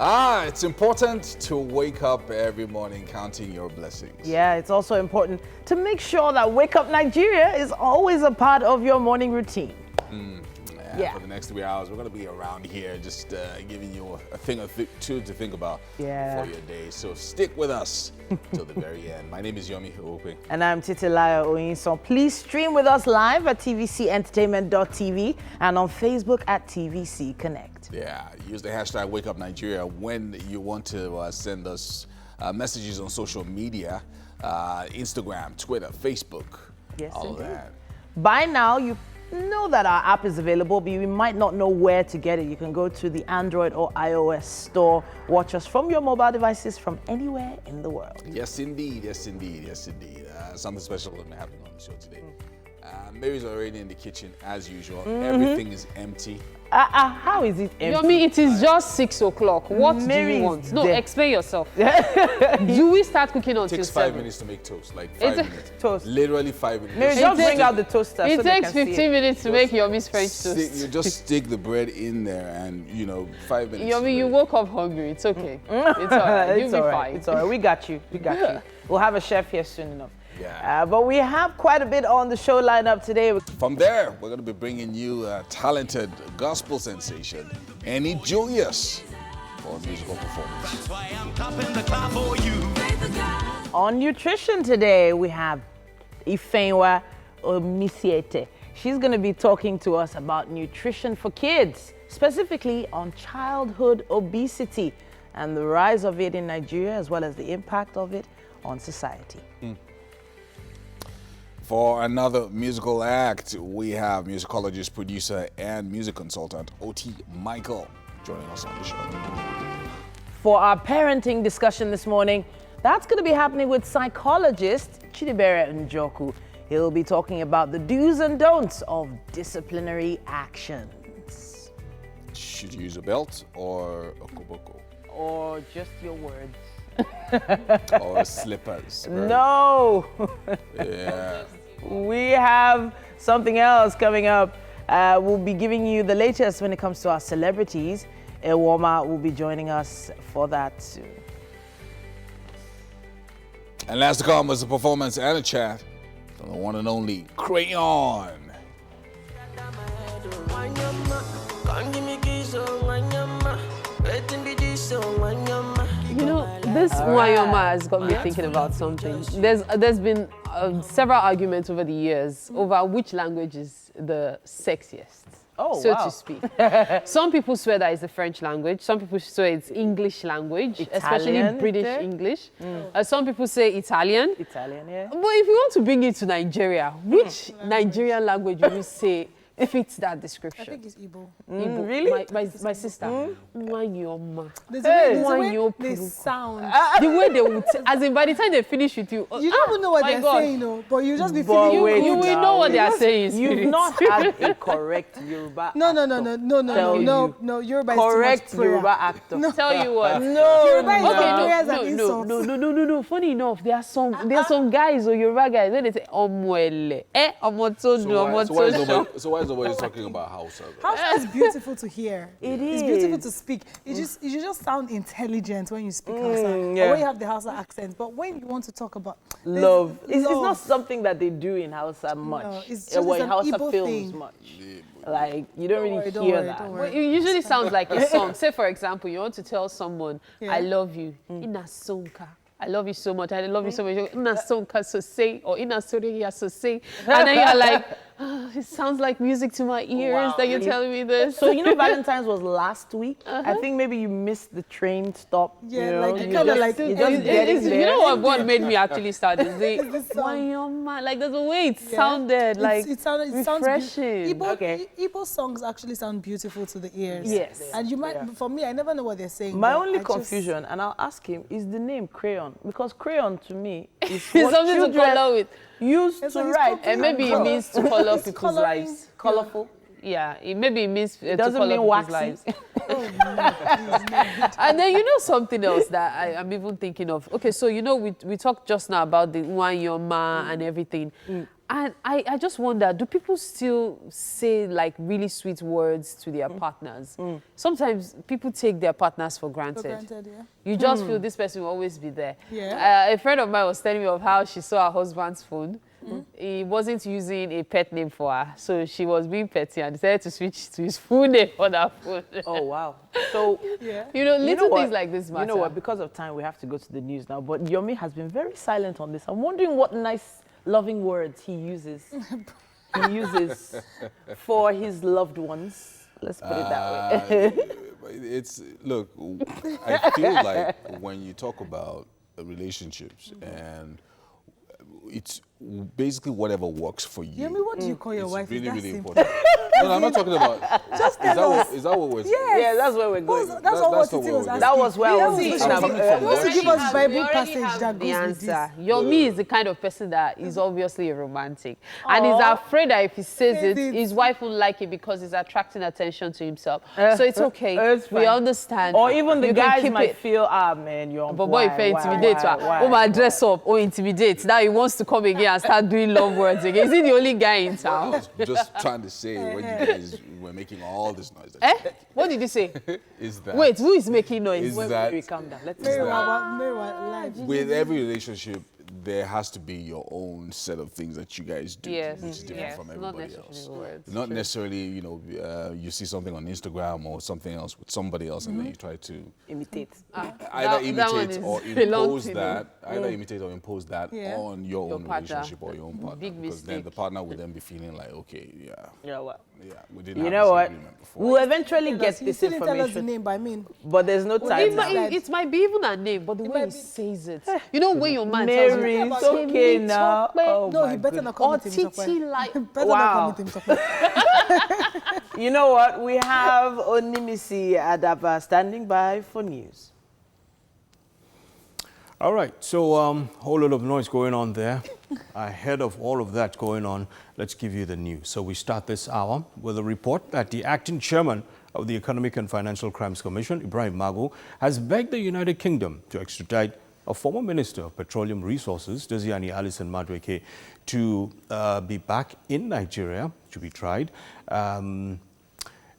It's important to wake up every morning counting your blessings. Yeah, it's also important to make sure that Wake Up Nigeria is always a part of your morning routine. Yeah. For the next 3 hours, we're going to be around here just giving you a thing or two to think about for your day. So stick with us till the very end. My name is Yomi Ope. And I'm Titilayo Oyinson. Please stream with us live at tvcentertainment.tv and on Facebook at TVC Connect. Yeah, use the hashtag #WakeUpNigeria when you want to send us messages on social media, Instagram, Twitter, Facebook, all of that. By now, you know that our app is available, but you might not know where to get it. You can go to the Android or iOS store. Watch us from your mobile devices from anywhere in the world. Yes, indeed. Yes, indeed. Yes, indeed. Something special will be happening on the show today. Mary's already in the kitchen as usual. Everything is empty. How is it empty? Yomi, it is just 6 o'clock. What do you want? No, explain yourself. Do we start cooking until 7? It takes 5 minutes to make toast. Like 5 minutes. Toast. Literally 5 minutes. Mary, just bring out the toaster. It so takes 15 minutes to make Yomi's French toast. You just stick the bread in there and, 5 minutes. Yomi, you woke up hungry. It's okay. It's all right. You'll be fine. It's all right. We got you. We got you. We'll have a chef here soon enough. Yeah. But we have quite a bit on the show lineup today. From there, we're going to be bringing you a talented gospel sensation, Annie Julius, for a musical performance. That's why I'm topping the club for you. On nutrition today, we have Ifeanyiwa Omisiete. She's going to be talking to us about nutrition for kids, specifically on childhood obesity and the rise of it in Nigeria, as well as the impact of it on society. For another musical act, we have musicologist, producer, and music consultant Oti Michael joining us on the show. For our parenting discussion this morning, that's going to be happening with psychologist Chidibere Njoku. He'll be talking about the do's and don'ts of disciplinary actions. Should you use a belt or a koboko? Or just your words. Or slippers? Right? No! Yeah. We have something else coming up. We'll be giving you the latest when it comes to our celebrities. Ewoma will be joining us for that soon. And last to come was a performance and a chat from the one and only Crayon. This Wanyoma has got me thinking about something. There's been several arguments over the years over which language is the sexiest, to speak. Some people swear that it's the French language. Some people swear it's English language, especially British English. Some people say Italian. Italian, yeah. But if you want to bring it to Nigeria, which Nigerian language would you say fits that description? I think it's Igbo. Igbo. Really? My sister. Wanyoma. There's a way they Wanyopuru. sound. The way they would, as in by the time they finish with you, You don't even know what my they're God. saying, no, but you just be But feeling wait, You will know what they are saying. You've spirit. not had a correct Yoruba No, actor. no, Yoruba is too Correct much prayer. Yoruba actor. Tell you what. No, Yoruba is Okay, not prayers and no. insults. Funny enough, there are some guys or Yoruba guys when they say omuele, omotodu, So why is nobody talking about Hausa? Hausa is beautiful to hear. It It's is. beautiful to speak. You just sound intelligent when you speak Hausa, yeah. or when you have the Hausa accent. But when you want to talk about Love. It's not love. something that they do in Hausa much. No, it's just Or in an Hausa Igbo films thing. much. Like, you don't really Don't hear worry, that. don't Well, worry. it usually sounds like a song. Say, for example, you want to tell someone, Yeah. I love you, ina sonka. I love you so much. I love you so much. Ina sonka so say, or ina soriya so say. And then you're like, oh, it sounds like music to my ears that you're telling me this. So, Valentine's was last week. I think maybe you missed the train stop. Yeah, you know, like, you kinda just- like- you just It- get It's- in you there. know what made me actually start is the It's the song. Wanyoma. Like there's a way it sounded like it sounds refreshing. Igbo songs actually sound beautiful to the ears. Yes. And you might, for me, I never know what they're saying. My but only I just- confusion, and I'll ask him, is the name Crayon. Because Crayon to me is It's what something to children color with. used It's to like write. it's And maybe it Color. means to color It's people's coloring. lives. Colorful. Yeah, maybe it means to doesn't color mean people's waxy. lives. And then you know something else that I'm even thinking of. Okay, so we talked just now about the Wanyoma and everything. And I just wonder, do people still say like really sweet words to their partners? Sometimes people take their partners for granted. Yeah. You just feel this person will always be there. Yeah. A friend of mine was telling me of how she saw her husband's phone. He wasn't using a pet name for her, so she was being petty and decided to switch to his full name for that phone. Oh, wow. So, You know, little things like this matter. You know what? Because of time, we have to go to the news now. But Yomi has been very silent on this. I'm wondering what nice, loving words he uses. For his loved ones. Let's put it that way. Look, I feel like when you talk about relationships and it's basically whatever works for you. Yemi, what do you call your It's wife? really, Is that really simple? important. No, I'm not talking about. Just tell us. Is that what we're saying? Yes. Yeah, that's where we're going. That's what That's Titi what was we're asking. That was where I was He thinking wants about. to- he wants to give us Bible We already passage have that the goes with this. answer. Yomi is the kind of person that is obviously a romantic. And he's afraid that if he says it, his wife won't like it because he's attracting attention to himself. So it's okay. It's We fine. understand. Or even the You can guys keep might it. feel, man, you're on But boy, if you intimidate her, my dress up or intimidate. Now he wants to come again and start doing love words again. Is he the only guy in I town? was just trying to say when you guys were making all this noise. What did you say? Is that Wait, who is making noise? Is that We calm down. Let's Live. with every relationship there has to be your own set of things that you guys do, Yes, which is different yes, from not everybody necessarily else. words, Not true. necessarily, you see something on Instagram or something else with somebody else, and then you try to imitate. either that one imitate is or a long impose thing, that, either imitate or impose that Yeah. on your own partner. relationship or your own partner, Big because then the mistake. partner would then be feeling like, okay, Yeah, well. we didn't You have know this what? agreement before. We'll eventually get You this still didn't tell us the information, name, but I mean, but there's no time It now. might, might be even a name, but the way he might be- says it. You know when your man tells Mary, you, it's okay now. Oh, no, my he better goodness. not come or with him. Titi like, Better Wow. not come with him. You know what? We have Onimisi Adaba standing by for news. All right, so whole lot of noise going on there. Ahead of all of that going on, let's give you the news. So we start this hour with a report that the acting chairman of the Economic and Financial Crimes Commission, Ibrahim Magu, has begged the United Kingdom to extradite a former Minister of Petroleum Resources, Desiani Alison Madueke, to be back in Nigeria to be tried.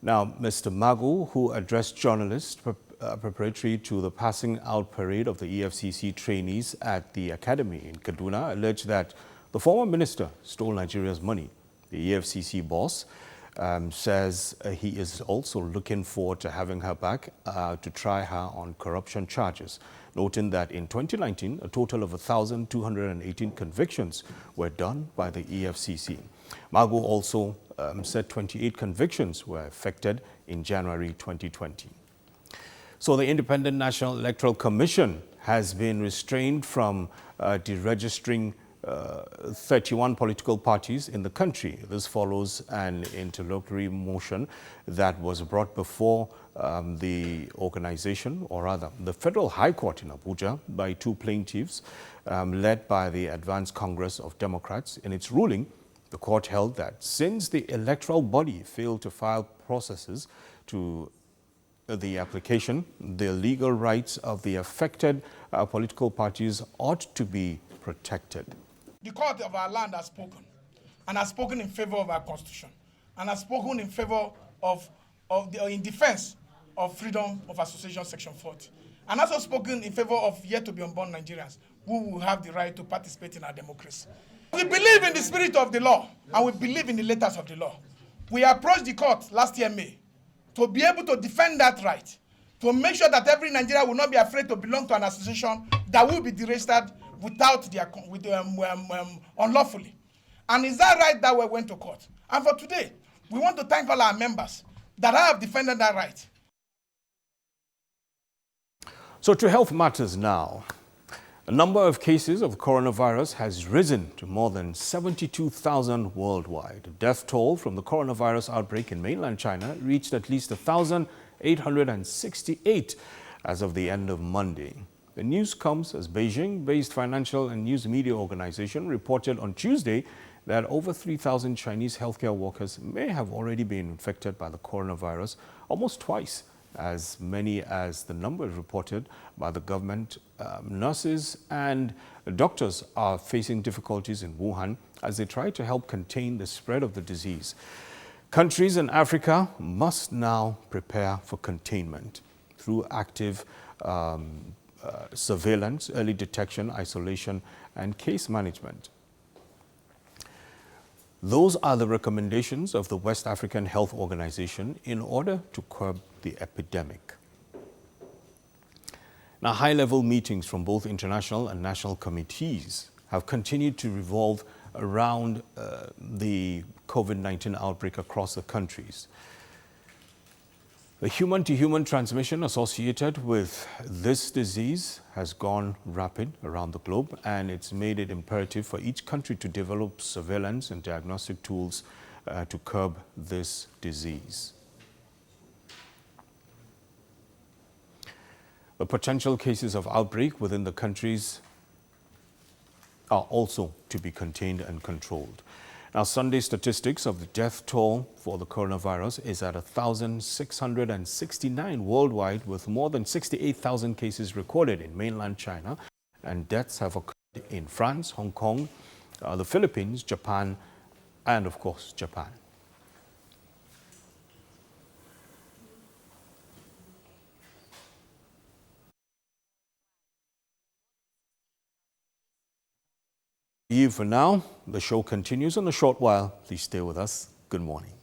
Now, Mr. Magu, who addressed journalists preparatory to the passing out parade of the EFCC trainees at the academy in Kaduna, alleged that the former minister stole Nigeria's money. The EFCC boss says he is also looking forward to having her back to try her on corruption charges, noting that in 2019, a total of 1,218 convictions were done by the EFCC. Magu also said 28 convictions were effected in January 2020. So the Independent National Electoral Commission has been restrained from deregistering 31 political parties in the country. This follows an interlocutory motion that was brought before the organization, or rather the Federal High Court in Abuja, by two plaintiffs led by the Advanced Congress of Democrats. In its ruling, the court held that since the electoral body failed to file processes to the application, the legal rights of the affected political parties ought to be protected. The court of our land has spoken, and has spoken in favor of our constitution, and has spoken in favor in defense of freedom of association, section 40, and also spoken in favor of yet to be unborn Nigerians who will have the right to participate in our democracy. We believe in the spirit of the law, and we believe in the letters of the law. We approached the court last year, May, to be able to defend that right, to make sure that every Nigerian will not be afraid to belong to an association that will be deregistered without their unlawfully. And is that right that we went to court? And for today, we want to thank all our members that have defended that right. So to health matters now. A number of cases of coronavirus has risen to more than 72,000 worldwide. The death toll from the coronavirus outbreak in mainland China reached at least 1,868 as of the end of Monday. The news comes as Beijing-based financial and news media organization reported on Tuesday that over 3,000 Chinese healthcare workers may have already been infected by the coronavirus, almost twice As many as the numbers reported by the government, nurses and doctors are facing difficulties in Wuhan as they try to help contain the spread of the disease. Countries in Africa must now prepare for containment through active surveillance, early detection, isolation, and case management. Those are the recommendations of the West African Health Organization in order to curb the epidemic. Now, high-level meetings from both international and national committees have continued to revolve around the COVID-19 outbreak across the countries. The human-to-human transmission associated with this disease has gone rapid around the globe, and it's made it imperative for each country to develop surveillance and diagnostic tools to curb this disease. The potential cases of outbreak within the countries are also to be contained and controlled. Now, Sunday statistics of the death toll for the coronavirus is at 1,669 worldwide, with more than 68,000 cases recorded in mainland China, and deaths have occurred in France, Hong Kong, the Philippines, Japan, and of course, Japan. For now, the show continues in a short while. Please stay with us. Good morning.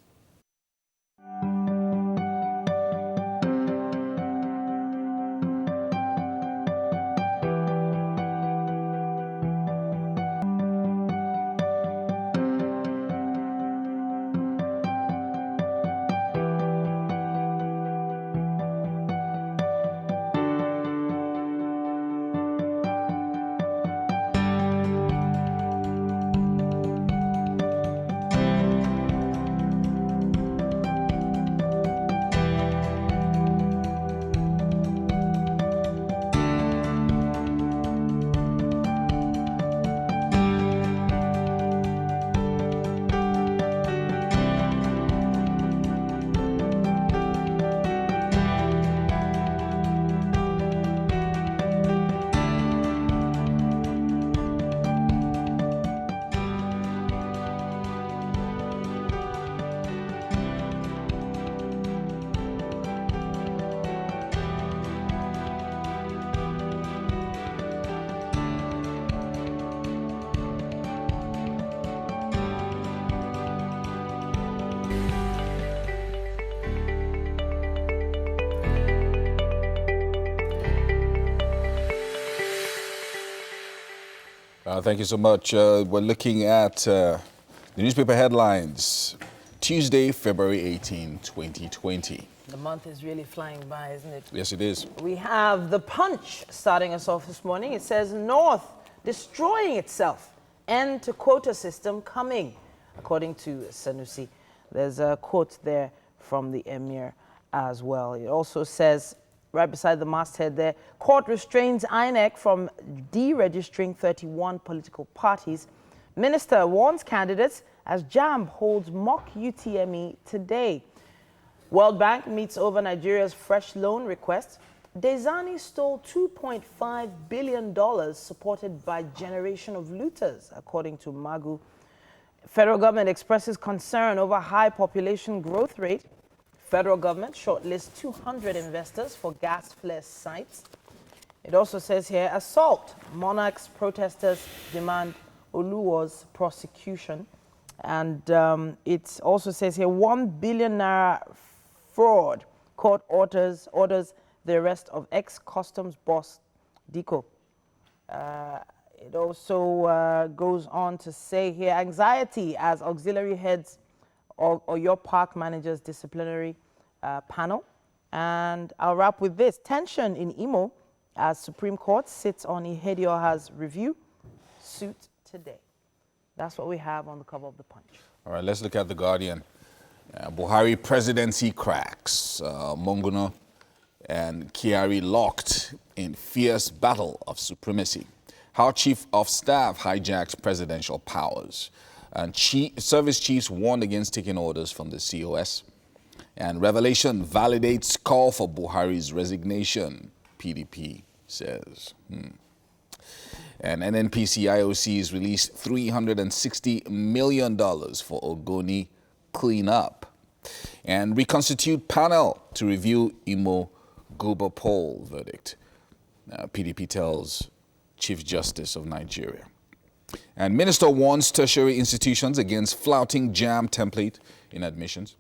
Thank you so much. We're looking at the newspaper headlines. Tuesday, February 18, 2020. The month is really flying by, isn't it? Yes, it is. We have The Punch starting us off this morning. It says, North destroying itself. End to quota system coming, according to Sanusi. There's a quote there from the Emir as well. It also says, right beside the masthead there, court restrains INEC from deregistering 31 political parties. Minister warns candidates as JAMB holds mock UTME today. World Bank meets over Nigeria's fresh loan request. Dezani stole $2.5 billion supported by generation of looters, according to Magu. Federal government expresses concern over high population growth rate. Federal government shortlists 200 investors for gas flare sites. It also says here, assault. Monarchs protesters demand Oluwa's prosecution. And it also says here, 1 billion naira fraud. Court orders the arrest of ex-customs boss Diko. It also goes on to say here, anxiety as auxiliary heads or your park manager's disciplinary panel. And I'll wrap with this. Tension in Imo as Supreme Court sits on Ihedioha's review suit today. That's what we have on the cover of The Punch. All right, let's look at The Guardian. Buhari presidency cracks. Monguno and Kyari locked in fierce battle of supremacy. How Chief of Staff hijacked presidential powers. And service chiefs warned against taking orders from the COS. And revelation validates call for Buhari's resignation, PDP says. And NNPC IOCs released $360 million for Ogoni cleanup. And reconstitute panel to review Imo Guba poll verdict. PDP tells Chief Justice of Nigeria. And minister warns tertiary institutions against flouting JAMB template in admissions.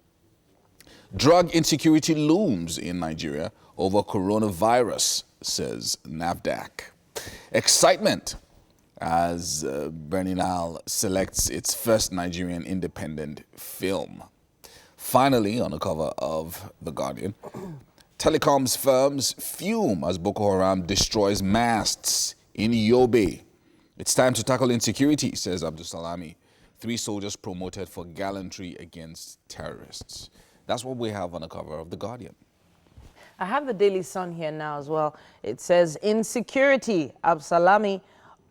Drug insecurity looms in Nigeria over coronavirus, says NAFDAC. Excitement as Berninal selects its first Nigerian independent film. Finally, on the cover of The Guardian, telecoms firms fume as Boko Haram destroys masts in Yobe. It's time to tackle insecurity, says Abdul Salami. 3 soldiers promoted for gallantry against terrorists. That's what we have on the cover of The Guardian. I have the Daily Sun here now as well. It says, insecurity, Absalami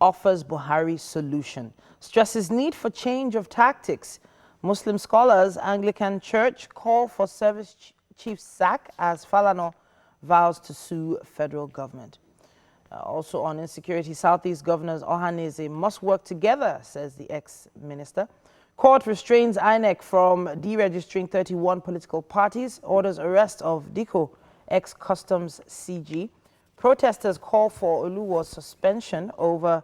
offers Buhari solution. Stresses need for change of tactics. Muslim scholars, Anglican Church call for service chief sack as Falana vows to sue federal government. Also on insecurity, Southeast governors Ohaneze must work together, says the ex-minister. Court restrains INEC from deregistering 31 political parties, orders arrest of Diko, ex-customs CG. Protesters call for Oluwo's suspension over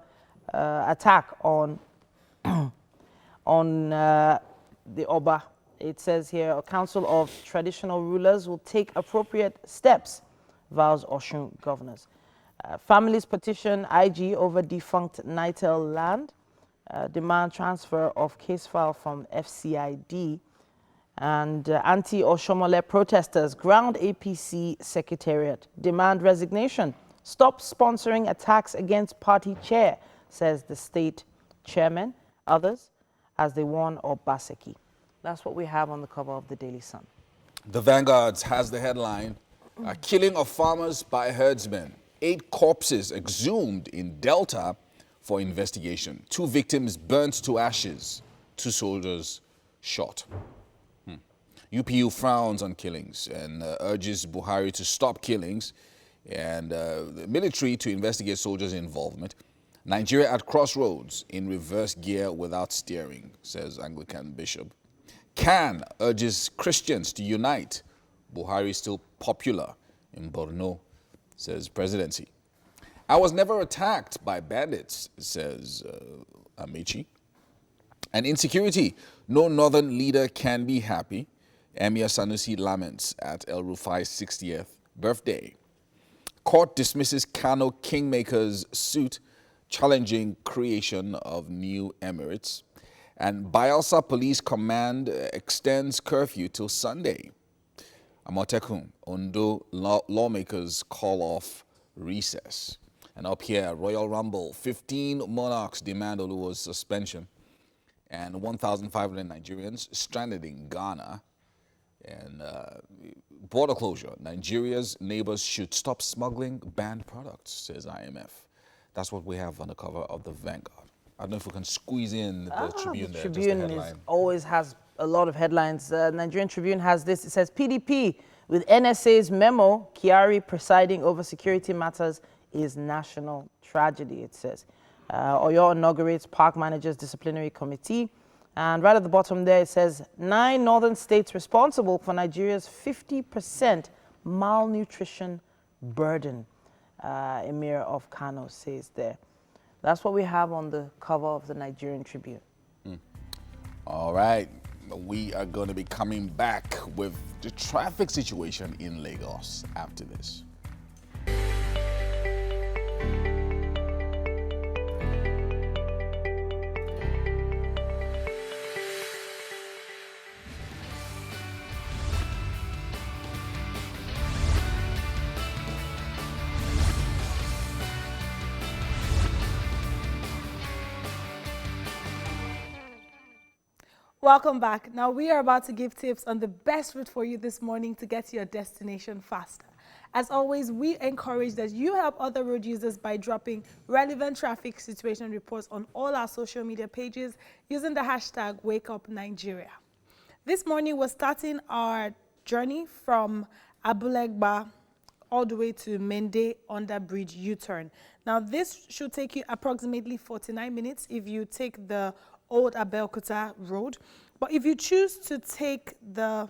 attack on the Oba. It says here, a council of traditional rulers will take appropriate steps, vows Osun governors. Families petition IG over defunct Nitel land. Demand transfer of case file from FCID. And anti-Oshomole protesters ground APC secretariat. Demand resignation. Stop sponsoring attacks against party chair, says the state chairman. Others, as they warn Obaseki. That's what we have on the cover of the Daily Sun. The Vanguard has the headline, killing of farmers by herdsmen. 8 corpses exhumed in Delta for investigation. 2 victims burnt to ashes. 2 soldiers shot. UPU frowns on killings and urges Buhari to stop killings and the military to investigate soldiers' involvement. Nigeria at crossroads in reverse gear without steering, says Anglican Bishop. Can urges Christians to unite. Buhari still popular in Borno, says presidency. I was never attacked by bandits, says Amici. And insecurity, no northern leader can be happy. Emir Sanusi laments at El Rufai's 60th birthday. Court dismisses Kano Kingmaker's suit challenging creation of new emirates. And Bayelsa Police Command extends curfew till Sunday. Amotekun, Ondo lawmakers call off recess. And up here, Royal Rumble, 15 monarchs demand Oluwo's suspension. And 1,500 Nigerians stranded in Ghana. And border closure. Nigeria's neighbors should stop smuggling banned products, says IMF. That's what we have on the cover of the Vanguard. I don't know if we can squeeze in the Tribune there. Tribune always has a lot of headlines. Nigerian Tribune has this. It says, PDP with NSA's memo, Kyari presiding over security matters is national tragedy, it says. Oyo inaugurates park managers disciplinary committee. And right at the bottom there, it says 9 northern states responsible for Nigeria's 50% malnutrition burden. Emir of Kano says there. That's what we have on the cover of the Nigerian Tribune. All right. We are going to be coming back with the traffic situation in Lagos after this. Welcome back. Now we are about to give tips on the best route for you this morning to get to your destination faster. As always, we encourage that you help other road users by dropping relevant traffic situation reports on all our social media pages using the hashtag WakeUpNigeria. This morning we're starting our journey from Abulegba all the way to Mende Underbridge U-turn. Now, this should take you approximately 49 minutes if you take the old Abeokuta road. But if you choose to take the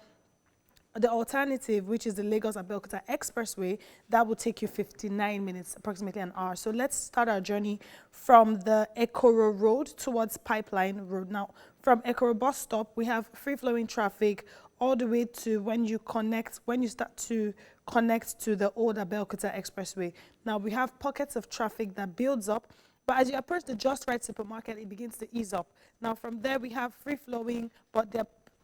alternative, which is the Lagos-Abeokuta Expressway, that will take you 59 minutes, approximately an hour. So let's start our journey from the Ekoro Road towards Pipeline Road. Now, from Ekoro bus stop, we have free-flowing traffic all the way to when you start to connect to the old Abeokuta Expressway. Now, we have pockets of traffic that builds up, but as you approach the Just Right supermarket, it begins to ease up. Now, from there, we have free-flowing, but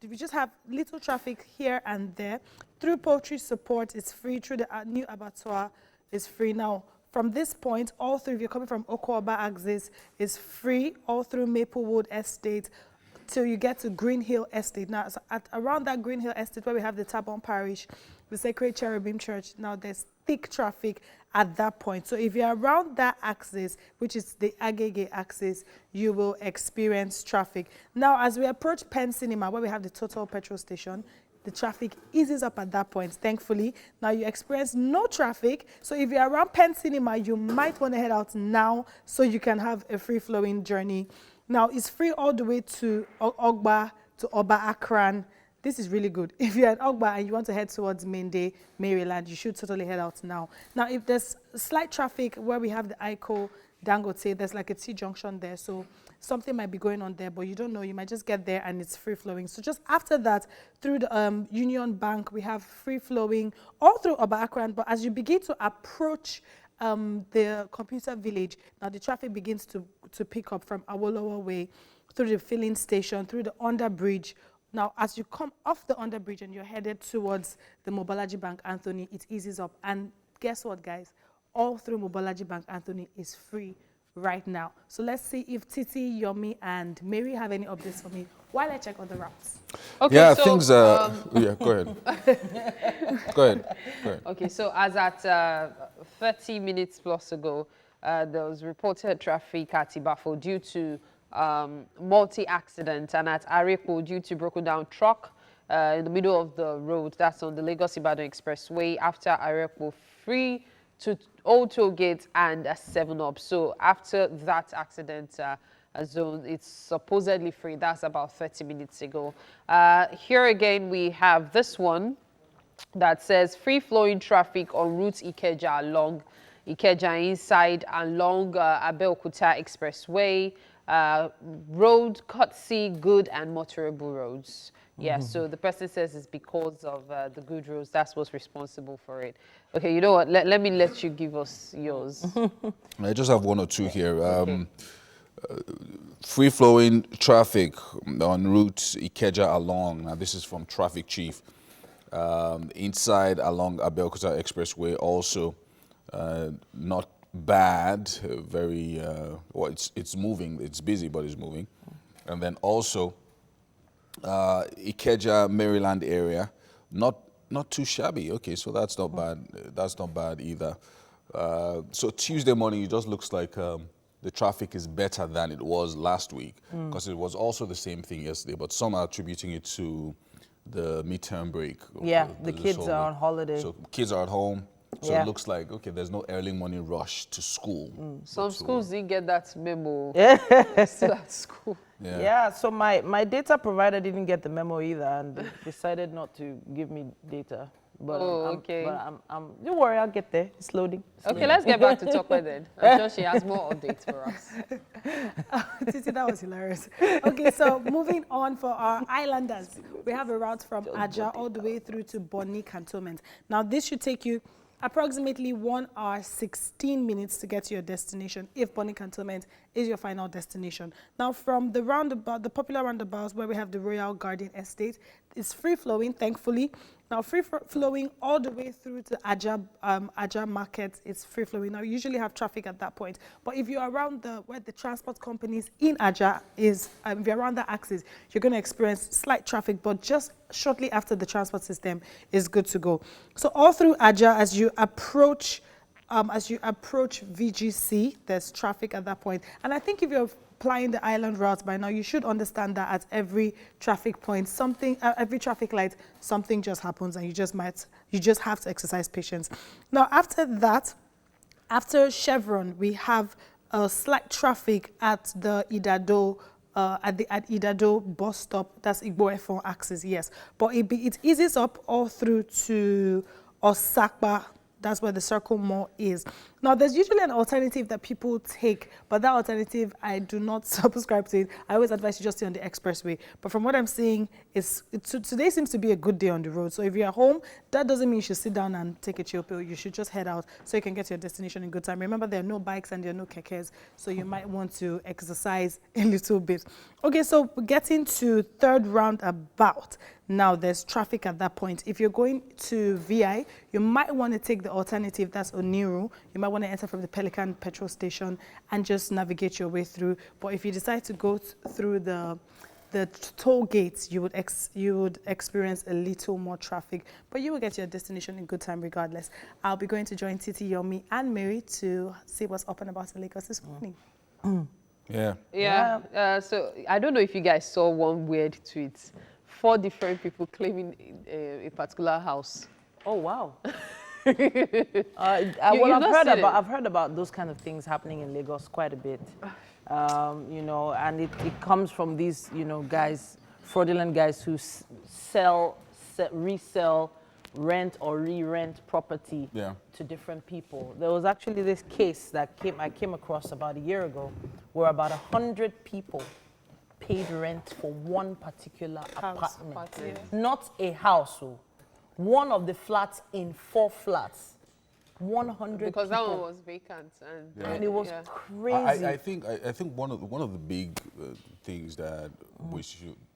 we just have little traffic here and there. Through Poultry Support, it's free. Through the new abattoir, it's free. Now, from this point, all through, if you're coming from Okoba axis, is free, all through Maplewood Estate, till you get to Green Hill Estate. Now, so around that Green Hill Estate, where we have the Tabon Parish, the Sacred Cherubim Church, now there's thick traffic at that point. So if you're around that axis, which is the Agege axis, you will experience traffic. Now, as we approach Penn Cinema, where we have the Total petrol station, the traffic eases up at that point, thankfully. Now you experience no traffic. So if you're around Penn Cinema, you might want to head out now so you can have a free-flowing journey. Now, it's free all the way to Ogba, to Oba Akran. This is really good. If you're at Ogba and you want to head towards Mende, Maryland, you should totally head out now. Now, if there's slight traffic where we have the Aiko Dangote, there's like a T-junction there, so something might be going on there, but you don't know. You might just get there and it's free-flowing. So just after that, through the Union Bank, we have free-flowing all through Oba Akran, but as you begin to approach the Computer Village, now the traffic begins to pick up from Awolowo Way, through the filling station, through the underbridge. Now, as you come off the underbridge and you're headed towards the Mobolaji Bank Anthony, it eases up. And guess what, guys? All through Mobolaji Bank Anthony is free right now. So let's see if Titi, Yomi, and Mary have any updates for me while I check on the routes. Okay, yeah, so, things are... yeah, go ahead. Go ahead. Okay, so as at 30 minutes plus ago, there was reported traffic at Ibafo due to multi-accident, and at Arepo due to broken down truck in the middle of the road. That's on the Lagos-Ibadan Expressway. After Arepo, free to Old Toll Gate and a 7-Up. So after that accident zone, it's supposedly free. That's about 30 minutes ago. Here again, we have this one that says free-flowing traffic on route Ikeja along Ikeja inside along Abeokuta Expressway. Road, courtesy, good and motorable roads. Yeah, so the person says it's because of the good roads. That's what's responsible for it. Okay, you know what? Let me let you give us yours. I just have one or two here. Okay. Free-flowing traffic on route Ikeja along. Now, this is from Traffic Chief. Inside along Abeokuta Expressway also not bad, very well, it's moving, it's busy, but it's moving. And then also Ikeja, Maryland area, not too shabby. Okay, so that's not bad either. So Tuesday morning, it just looks like the traffic is better than it was last week, because it was also the same thing yesterday, but some are attributing it to the midterm break. Yeah, the kids are on holiday. So kids are at home. So it looks like, okay, there's no early morning rush to school. Some schools didn't get that memo. Still at school. Yeah, so my data provider didn't get the memo either and decided not to give me data. But okay. Don't worry, I'll get there. It's loading. Okay, let's get back to Tokwe then. I'm sure she has more updates for us. Titi, that was hilarious. Okay, so moving on for our islanders, we have a route from Aja all the way through to Bonny Cantonment. Now, this should take you approximately 1 hour, 16 minutes to get to your destination if Bonny Cantonment is your final destination. Now, from the roundabout, the popular roundabouts where we have the Royal Garden Estate, it's free-flowing, thankfully. Now, free-flowing all the way through to Aja Market, it's free-flowing. Now, you usually have traffic at that point. But if you're around where the transport companies in Aja is, if you're around that axis, you're going to experience slight traffic, but just shortly after the transport system is good to go. So all through Aja, as you approach VGC, there's traffic at that point. And I think if you're plying the island route by now, you should understand that at every traffic point, every traffic light, something just happens, and you just have to exercise patience. Now, after that, after Chevron, we have slight traffic at the Idado. At Idado bus stop, that's Igbo F1 axis, yes. But it eases up all through to Osakpa. That's where the Circle Mall is. Now, there's usually an alternative that people take, but that alternative, I do not subscribe to it. I always advise you just stay on the expressway. But from what I'm seeing, today seems to be a good day on the road. So if you're at home, that doesn't mean you should sit down and take a chill pill. You should just head out so you can get to your destination in good time. Remember, there are no bikes and there are no kekes, so you might want to exercise a little bit. Okay, so getting to third roundabout. Now, there's traffic at that point. If you're going to VI, you might want to take the alternative, that's Oniru. You might want to enter from the Pelican petrol station and just navigate your way through. But if you decide to go through the toll gates, you would experience a little more traffic, but you will get to your destination in good time regardless. I'll be going to join Titi, Yomi, and Mary to see what's up and about in Lagos this morning. Yeah. So I don't know if you guys saw one weird tweet. 4 different people claiming a particular house. Oh, wow. I've heard about those kind of things happening in Lagos quite a bit. You know, and it comes from these, you know, guys, fraudulent guys who resell, rent or re-rent property to different people. There was actually this case that I came across about a year ago where about 100 people paid rent for one particular apartment. Not a house, one of the flats in 4 flats. 100 because people. That one was vacant And it was crazy. I think one of the big things that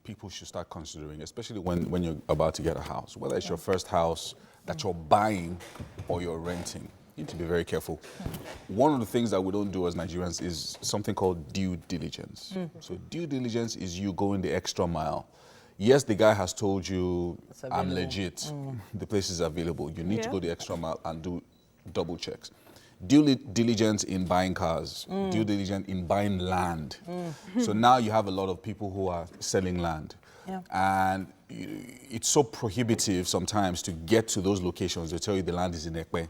people should start considering, especially when you're about to get a house, whether it's your first house that you're buying or you're renting, you need to be very careful. One of the things that we don't do as Nigerians is something called due diligence. So due diligence is you going the extra mile. Yes, the guy has told you, I'm legit, the place is available. You need to go the extra mile and do double checks. Due diligence in buying cars, due diligence in buying land. So now you have a lot of people who are selling land. And it's so prohibitive sometimes to get to those locations. They tell you the land is in Ekpe.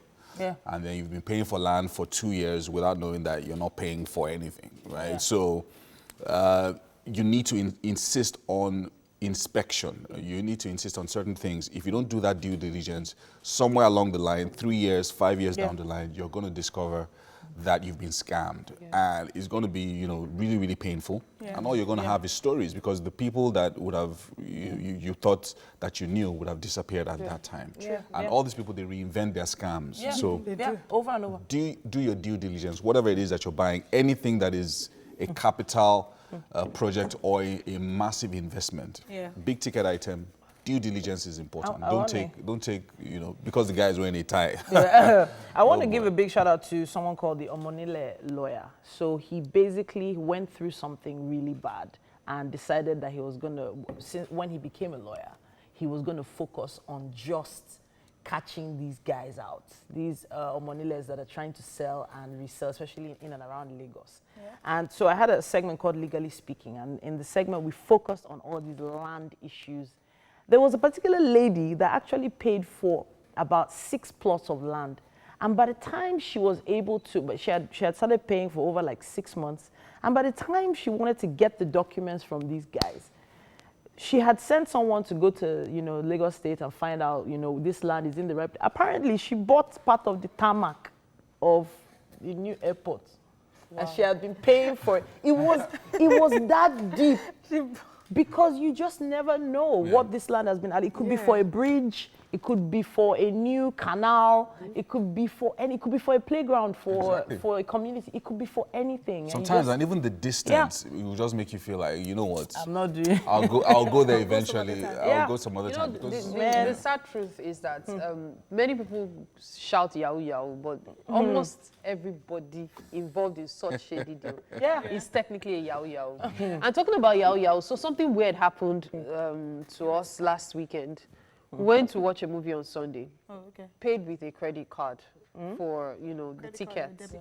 And then you've been paying for land for 2 years without knowing that you're not paying for anything, right? So you need to insist on inspection. You need to insist on certain things. If you don't do that due diligence, somewhere along the line, 3 years, 5 years down the line, you're going to discover that you've been scammed. And it's going to be, you know, really, really painful. And all you're going to have is stories, because the people that would have, you thought that you knew would have disappeared at that time. And all these people, they reinvent their scams. So over and over. Do your due diligence, whatever it is that you're buying, anything that is a capital project or a massive investment, big ticket item, due diligence is important. Don't take, you know, because the guy is wearing a tie. I want to give a big shout out to someone called the Omonile lawyer. So he basically went through something really bad and decided that he was going to, when he became a lawyer, he was going to focus on just catching these guys out, these Omoniles that are trying to sell and resell, especially in and around Lagos. And so I had a segment called Legally Speaking, and in the segment we focused on all these land issues. There was a particular lady that actually paid for about 6 plots of land, and by the time she was able to, but she had started paying for over like 6 months, and by the time she wanted to get the documents from these guys, she had sent someone to go to, you know, Lagos State and find out, you know, this land is in the right. Apparently, she bought part of the tarmac of the new airport, and she had been paying for it. It was that deep, because you just never know what this land has been at. It could be for a bridge. It could be for a new canal. It could be for it could be for a playground for a community. It could be for anything. Sometimes, and even the distance, it will just make you feel like, you know what? I'm not doing. I'll go there eventually. I'll go some other time. The sad truth is that many people shout yahoo yahoo, but almost everybody involved in such shady deal is technically a yahoo yahoo. And talking about yahoo yahoo, so something weird happened to us last weekend. Went to watch a movie on Sunday. Paid with a credit card for, you know, the tickets.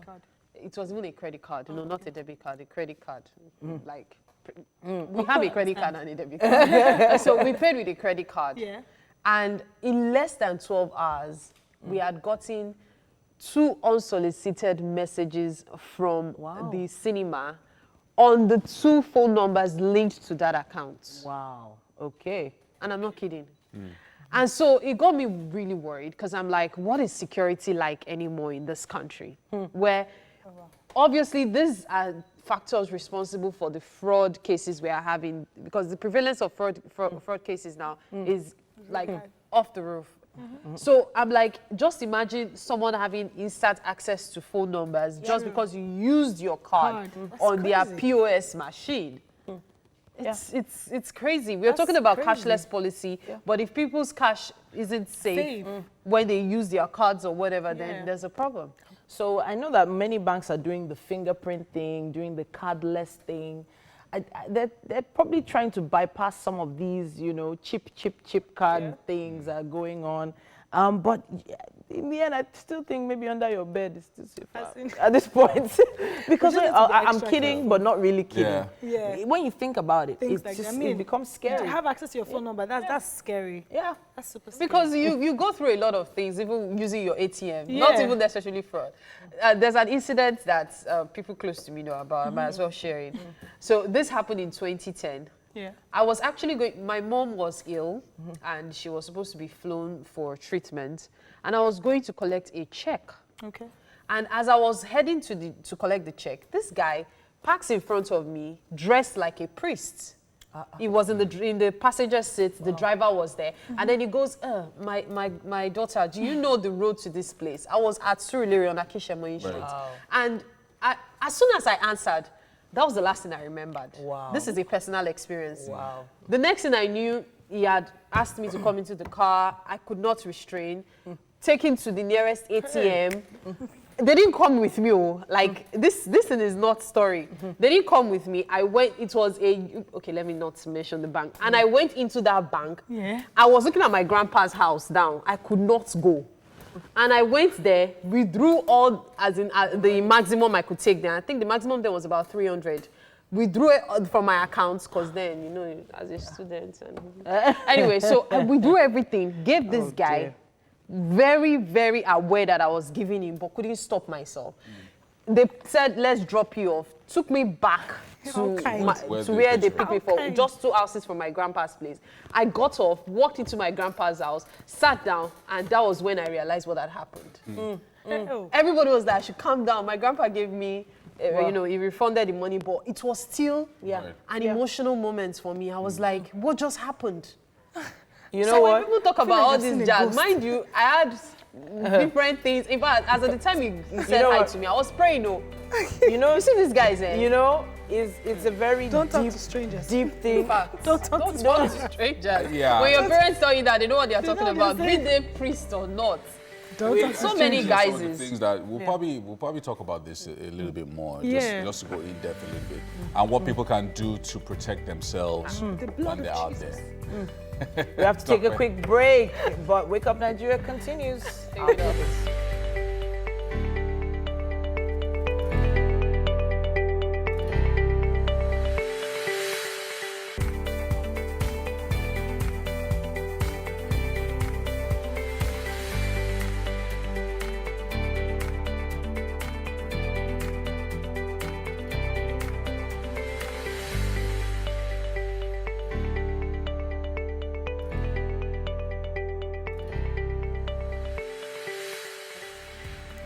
it was even a credit card, not a debit card, a credit card. Like, we have a credit card and a debit card. So we paid with a credit card. Yeah. And in less than 12 hours, we had gotten 2 unsolicited messages from the cinema on the 2 phone numbers linked to that account. Wow. Okay. And I'm not kidding. And so it got me really worried because I'm like, what is security like anymore in this country? Where obviously these are factors responsible for the fraud cases we are having, because the prevalence of fraud cases now is like off the roof. So I'm like, just imagine someone having instant access to phone numbers just because you used your card on their POS machine. It's crazy. We're talking about cashless policy, but if people's cash isn't safe when they use their cards or whatever, then there's a problem. So I know that many banks are doing the fingerprint thing, doing the cardless thing. They're probably trying to bypass some of these, chip card things are going on. But in the end, I still think maybe under your bed is still safer at this point. Because I'm kidding, but not really kidding. Yeah. When you think about it, Things it's like just, that. I mean, it becomes scary. To have access to your phone number, that's scary. Yeah. That's super scary. Because you go through a lot of things, even using your ATM, not even necessarily fraud. There's an incident that people close to me know about, I might as well share it. So this happened in 2010. Yeah. I was actually going, my mom was ill and she was supposed to be flown for treatment, and I was going to collect a check. Okay. And as I was heading to collect the check, this guy parks in front of me dressed like a priest. He was in the passenger seat, the driver was there, and then he goes, my daughter, do you know the road to this place? I was at Surulere on Akishemoyin Street. And as soon as I answered, that was the last thing I remembered. Wow. This is a personal experience. Wow. The next thing I knew, he had asked me to come into the car. I could not restrain. Take him to the nearest ATM. They didn't come with me. Like, this thing is not story. They didn't come with me. I went, it was okay, let me not mention the bank. And I went into that bank. Yeah. I was looking at my grandpa's house down. I could not go. And I went there, withdrew all, as in the maximum I could take there. I think the maximum there was about 300. Withdrew it from my accounts, because then, as a student. And anyway, so I withdrew everything, gave this guy, very, very aware that I was giving him, but couldn't stop myself. They said, let's drop you off. Took me back to where they picked me from, just 2 houses from my grandpa's place. I got off, walked into my grandpa's house, sat down, and that was when I realized what had happened. Everybody was there, I should calm down. My grandpa gave me, he refunded the money, but it was still an emotional moment for me. I was like, what just happened? You know so what? when people talk about all this jazz, mind you, I had different things. In fact, as at the time he said hi to me, I was praying. You see these guys, it's a very Don't talk to strangers. deep thing. Don't talk to Don't to strangers. Yeah. When your parents tell you that, they know what they're talking know what about, they're be they priest or not. Don't talk to So many Some of the guises. things that we'll probably talk about this a little bit more, Yeah. just to go in depth a little bit, and what people can do to protect themselves when they're out there. We have to take a quick break, but Wake Up Nigeria continues. After this.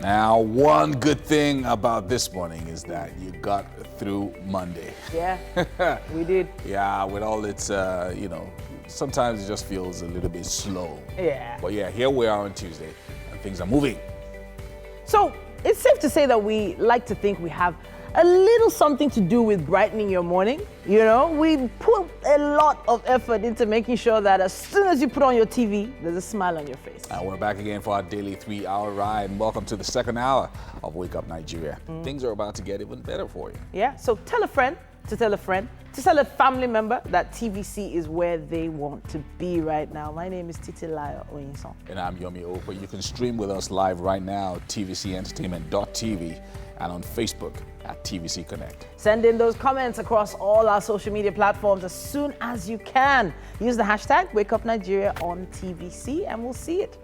Now, one good thing about this morning is that you got through Monday. Yeah, we did. Yeah, with all its, sometimes it just feels a little bit slow. Yeah. But yeah, here we are on Tuesday, and things are moving. So it's safe to say that we like to think we have a little something to do with brightening your morning. We put a lot of effort into making sure that as soon as you put on your TV, there's a smile on your face. And we're back again for our daily 3-hour ride. And welcome to the second hour of Wake Up Nigeria. Things are about to get even better for you. Yeah, so tell a friend, to tell a friend, to tell a family member that TVC is where they want to be right now. My name is Titilayo Oyinson. And I'm Yomi Opa. You can stream with us live right now, tvcentertainment.tv, and on Facebook at TVC Connect. Send in those comments across all our social media platforms as soon as you can. Use the hashtag #WakeUpNigeria on TVC and we'll see it.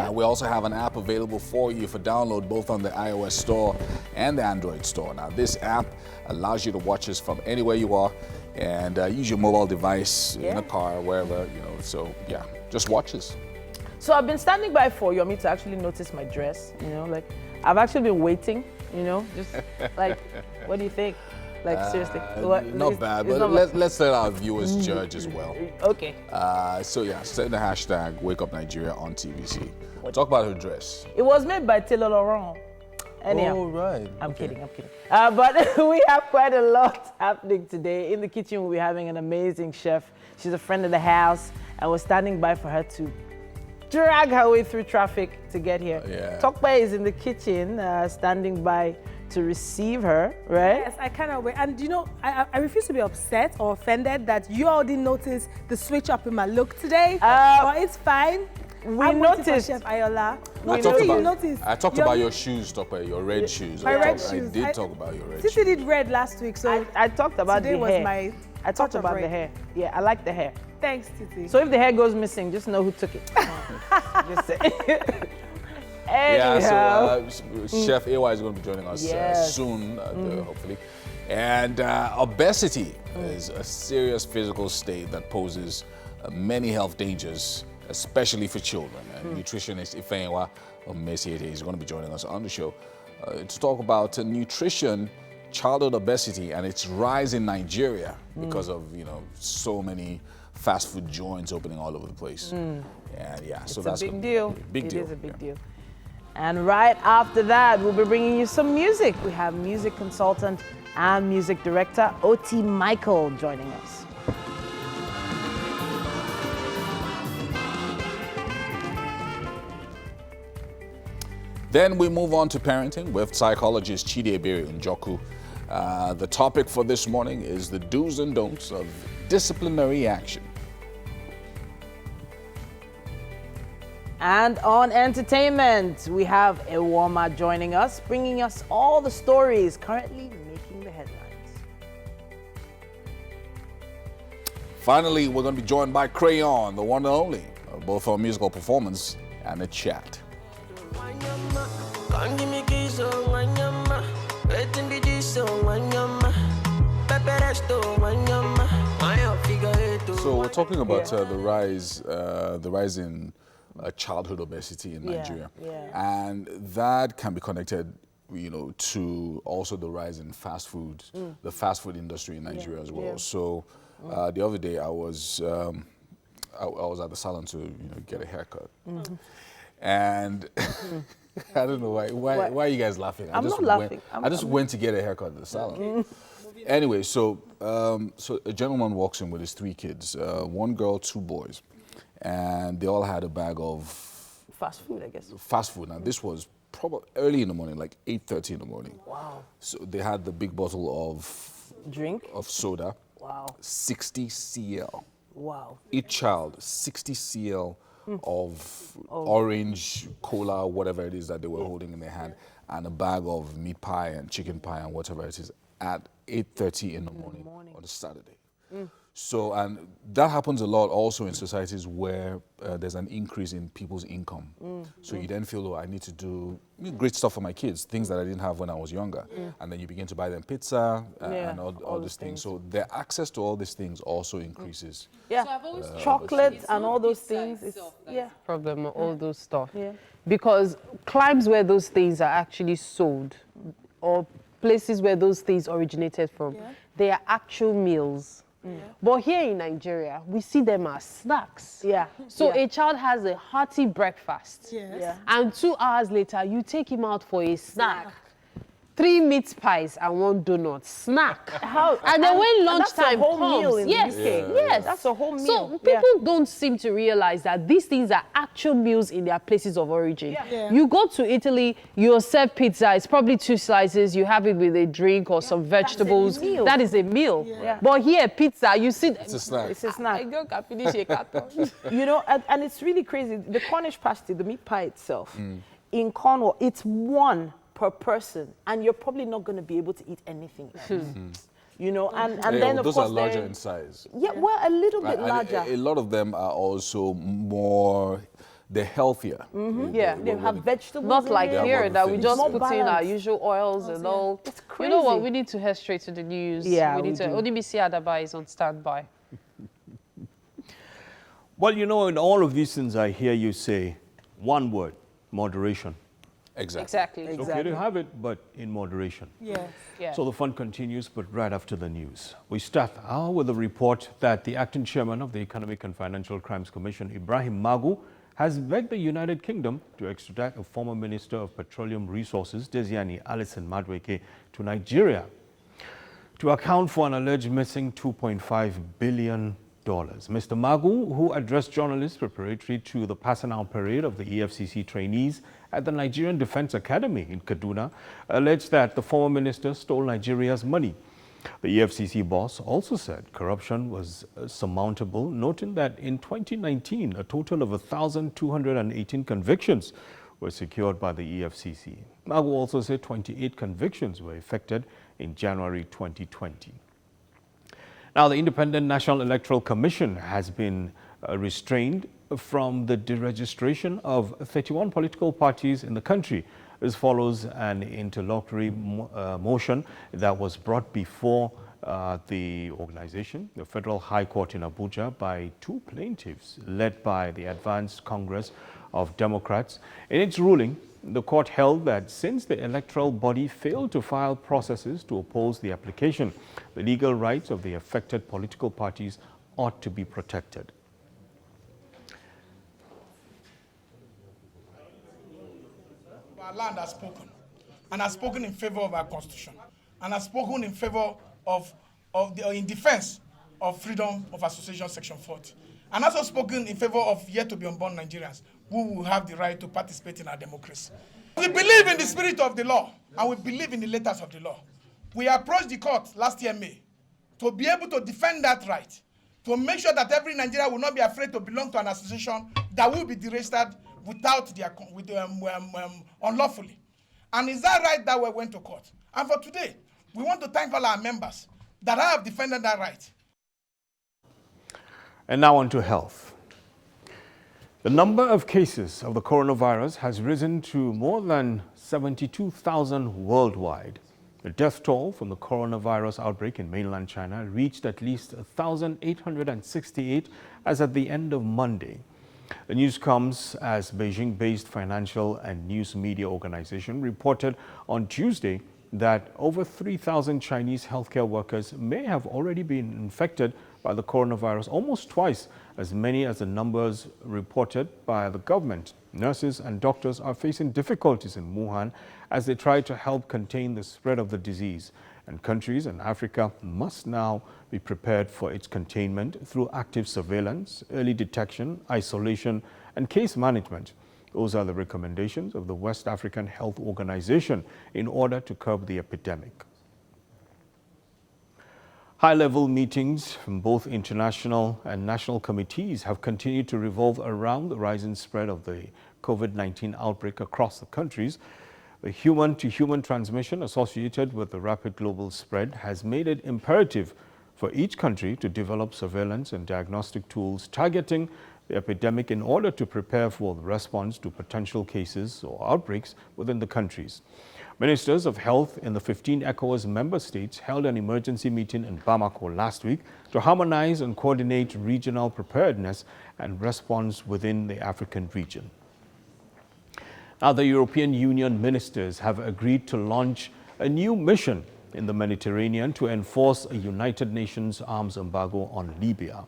We also have an app available for you for download both on the iOS store and the Android store. Now, this app allows you to watch us from anywhere you are and use your mobile device in a car, wherever, So, yeah, just watch us. So I've been standing by for Yomi to actually notice my dress, like I've actually been waiting, just like, what do you think? Like, seriously. Not bad, but let's let our viewers judge as well. Okay. So yeah, send the hashtag #WakeUpNigeria on TVC. Talk about her dress. It was made by Taylor Laurent. Anyhow, Oh, right. I'm kidding. But we have quite a lot happening today. In the kitchen, we'll be having an amazing chef. She's a friend of the house, and we're standing by for her to drag her way through traffic to get here. Yeah. Tokpe is in the kitchen, standing by to receive her, right? Yes, I cannot wait. And I refuse to be upset or offended that you all didn't notice the switch up in my look today. But it's fine. We noticed. Chef Ayola. I talked about your shoes, Tokpe, your red shoes. My red shoes. I did talk about your red Titi shoes. did red last week, so I talked about today the was hair. my I talked touch of about the red. hair. Yeah, I like the hair. Thanks, Titi. So if the hair goes missing, just know who took it. Just say. Yeah, Anyhow. so Chef AY is going to be joining us Yes. soon, hopefully. And obesity is a serious physical state that poses many health dangers, especially for children. And nutritionist Ifeanyiwa Omesiete is going to be joining us on the show to talk about nutrition, childhood obesity, and its rise in Nigeria because of so many fast food joints opening all over the place. And yeah, so that's a big deal. Big deal. It is a big deal. And right after that, we'll be bringing you some music. We have music consultant and music director O.T. Michael joining us. Then we move on to parenting with psychologist Chidiebere Njoku. The topic for this morning is the do's and don'ts of disciplinary action. And on entertainment, we have Ewoma joining us, bringing us all the stories currently making the headlines. Finally, we're going to be joined by Crayon, the one and only, both for a musical performance and a chat. So we're talking about the rise in childhood obesity in Nigeria, and that can be connected, to also the rise in fast food, the fast food industry in Nigeria as well. So the other day I was at the salon to get a haircut, and I don't know why are you guys laughing? I'm not laughing. I just went to get a haircut at the salon. Anyway, so a gentleman walks in with his 3 kids, 1 girl, 2 boys, and they all had a bag of Fast food, I guess. fast food. Now this was probably early in the morning, like 8:30 in the morning. Wow. So they had the big bottle Drink? of soda, Wow. 60 cl. Wow. Each child, 60 cl of orange cola, whatever it is that they were holding in their hand, and a bag of meat pie and chicken pie and whatever it is at 8:30 in the morning on a Saturday. So, and that happens a lot also in societies where there's an increase in people's income. So you then feel, I need to do great stuff for my kids, things that I didn't have when I was younger. And then you begin to buy them pizza and all these things. So their access to all these things also increases. Yeah. So I've always Chocolate and all those things. Problem, all those stuff. Yeah. Because climes where those things are actually sold, or places where those things originated from, they are actual meals. But here in Nigeria, we see them as snacks. Yeah. So a child has a hearty breakfast. Yes. Yeah. And 2 hours later, you take him out for a snack. 3 meat pies and 1 donut snack. And then when lunchtime that's a whole comes, meal in yes, the UK. yes, That's a whole meal. So people don't seem to realize that these things are actual meals in their places of origin. You go to Italy, you're served pizza. It's probably 2 slices. You have it with a drink or some vegetables. That is a meal. But here, pizza, you sit. It's a snack. It's a snack. I go can finish a carton. You know, and it's really crazy. The Cornish pasty, the meat pie itself, in Cornwall, it's 1 per person, and you're probably not going to be able to eat anything else. You know, and then of those course are larger in size. Yeah, well, a little bit And larger. a lot of them are also more, they're healthier. Yeah. They have vegetables. Not in like it. here that we just More put in our balanced. usual oils and all. It's You know what? crazy. We need to head straight to the news. Yeah, we need we to. do. Odibisi Adaba is on standby. Well, you know, in all of these things, I hear you say one word: moderation. Exactly. It's okay to have it, but in moderation. Yes. Yeah. So the fun continues, but right after the news. We start with a report that the acting chairman of the Economic and Financial Crimes Commission, Ibrahim Magu, has begged the United Kingdom to extradite a former Minister of Petroleum Resources, Desiani Alison Madueke, to Nigeria to account for an alleged missing $2.5 billion. Mr. Magu, who addressed journalists preparatory to the passing out parade of the EFCC trainees at the Nigerian Defense Academy in Kaduna, alleged that the former minister stole Nigeria's money. The EFCC boss also said corruption was surmountable, noting that in 2019, a total of 1,218 convictions were secured by the EFCC. Magu also said 28 convictions were effected in January 2020. Now, the Independent National Electoral Commission has been restrained from the deregistration of 31 political parties in the country. This follows an interlocutory motion that was brought before the organization, the Federal High Court in Abuja, by 2 plaintiffs led by the Advanced Congress of Democrats. In its ruling, the court held that since the electoral body failed to file processes to oppose the application, the legal rights of the affected political parties ought to be protected. Our land has spoken, and has spoken in favor of our constitution, and has spoken in favor in defense of freedom of association, section 40, and also spoken in favor of yet to be unborn Nigerians who will have the right to participate in our democracy. We believe in the spirit of the law, and we believe in the letters of the law. We approached the court last year, May, to be able to defend that right, to make sure that every Nigerian will not be afraid to belong to an association that will be deregistered without unlawfully. And is that right that we went to court? And for today, we want to thank all our members that have defended that right. And now on to health. The number of cases of the coronavirus has risen to more than 72,000 worldwide. The death toll from the coronavirus outbreak in mainland China reached at least 1,868 as at the end of Monday. The news comes as Beijing-based financial and news media organization reported on Tuesday that over 3,000 Chinese healthcare workers may have already been infected by the coronavirus, almost twice as many as the numbers reported by the government. Nurses and doctors are facing difficulties in Wuhan as they try to help contain the spread of the disease. And countries in Africa must now be prepared for its containment through active surveillance, early detection, isolation, and case management. Those are the recommendations of the West African Health Organization in order to curb the epidemic. High-level meetings from both international and national committees have continued to revolve around the rising spread of the COVID-19 outbreak across the countries. The human-to-human transmission associated with the rapid global spread has made it imperative for each country to develop surveillance and diagnostic tools targeting the epidemic in order to prepare for the response to potential cases or outbreaks within the countries. Ministers of Health in the 15 ECOWAS member states held an emergency meeting in Bamako last week to harmonize and coordinate regional preparedness and response within the African region. Now, the European Union ministers have agreed to launch a new mission in the Mediterranean to enforce a United Nations arms embargo on Libya.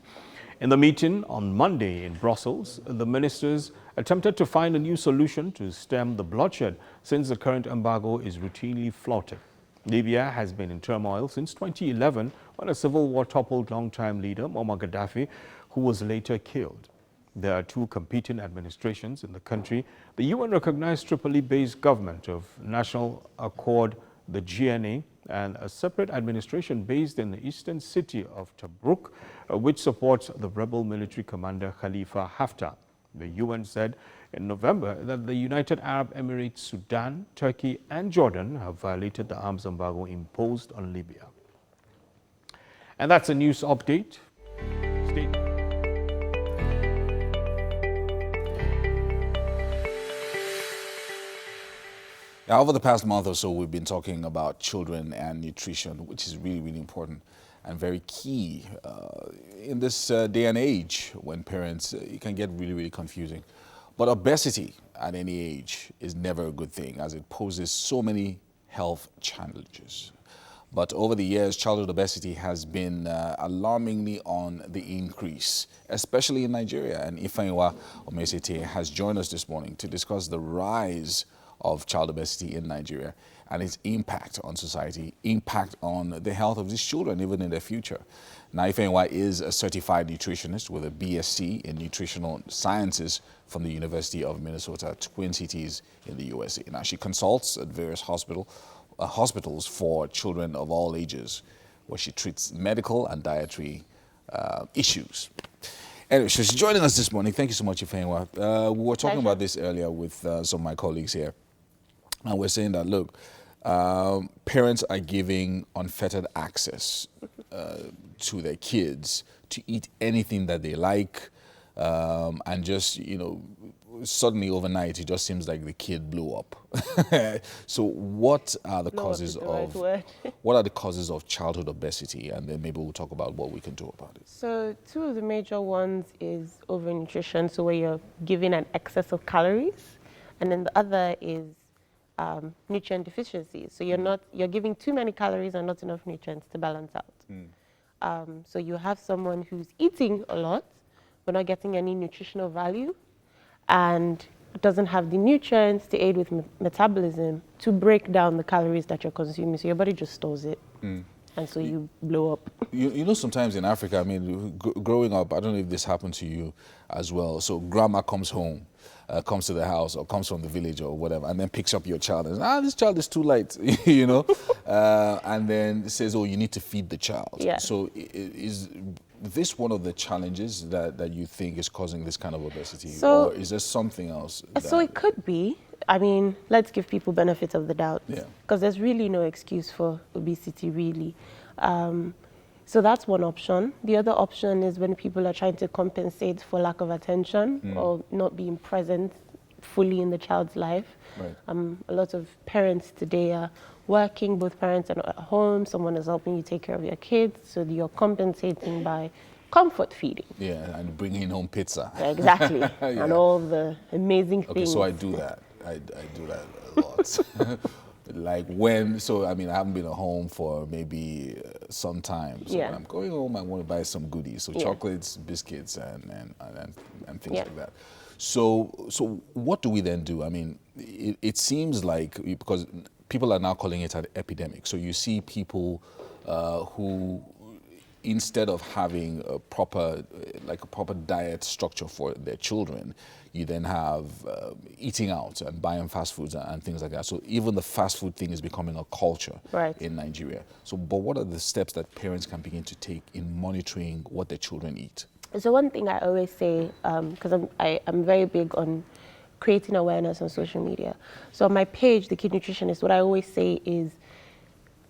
In the meeting on Monday in Brussels, the ministers attempted to find a new solution to stem the bloodshed since the current embargo is routinely flouted. Libya has been in turmoil since 2011 when a civil war toppled longtime leader Muammar Gaddafi, who was later killed. There are two competing administrations in the country. The UN-recognized Tripoli-based government of National Accord, the GNA, and a separate administration based in the eastern city of Tobruk, which supports the rebel military commander Khalifa Haftar. The UN said in November that the United Arab Emirates, Sudan, Turkey, and Jordan have violated the arms embargo imposed on Libya. And that's a news update. Stay tuned. Now, over the past month or so, we've been talking about children and nutrition, which is really, really important and very key in this day and age when parents, it can get really, really confusing. But obesity at any age is never a good thing, as it poses so many health challenges. But over the years, childhood obesity has been alarmingly on the increase, especially in Nigeria. And Ifeanyiwa Omesete has joined us this morning to discuss the rise of child obesity in Nigeria and its impact on society, impact on the health of these children, even in their future. Now, Ifeanyiwa is a certified nutritionist with a BSc in nutritional sciences from the University of Minnesota, Twin Cities in the USA. Now, she consults at various hospitals for children of all ages, where she treats medical and dietary issues. Anyway, so she's joining us this morning. Thank you so much, Ifeanyiwa. We were talking about this earlier with some of my colleagues here. And we're saying that, look, parents are giving unfettered access to their kids to eat anything that they like. And just, you know, suddenly overnight, it just seems like the kid blew up. So what are the causes of what are the causes of childhood obesity? And then maybe we'll talk about what we can do about it. So two of the major ones is overnutrition, so where you're giving an excess of calories, and then the other is nutrient deficiencies. So you're giving too many calories and not enough nutrients to balance out. So you have someone who's eating a lot, but not getting any nutritional value, and doesn't have the nutrients to aid with metabolism to break down the calories that you're consuming. So your body just stores it. And so you blow up. You know, sometimes in Africa, I mean, growing up, I don't know if this happened to you as well. So grandma comes home, comes to the house or comes from the village or whatever, and then picks up your child and says, this child is too light, you know, and then says, oh, you need to feed the child. Yeah. So is this one of the challenges that you think is causing this kind of obesity? So, or is there something else? So it could be. I mean, let's give people benefit of the doubt. Yeah. Because there's really no excuse for obesity, really. So that's one option. The other option is when people are trying to compensate for lack of attention or not being present fully in the child's life. Right. A lot of parents today are working, both parents are not at home, someone is helping you take care of your kids, so you're compensating by comfort feeding. Yeah, and bringing home pizza. Exactly, Yeah. and all the amazing Okay, things. so I do that. I do that a lot. Like when, so I mean, I haven't been at home for maybe some time. So when I'm going home, I want to buy some goodies. So chocolates, biscuits, and things like that. So what do we then do? I mean, it seems like, because people are now calling it an epidemic. So you see people who, instead of having a proper diet structure for their children, you then have eating out and buying fast foods and things like that. So even the fast food thing is becoming a culture in Nigeria. So, but what are the steps that parents can begin to take in monitoring what their children eat? So one thing I always say, because I'm very big on creating awareness on social media. So on my page, The Kid Nutritionist, what I always say is,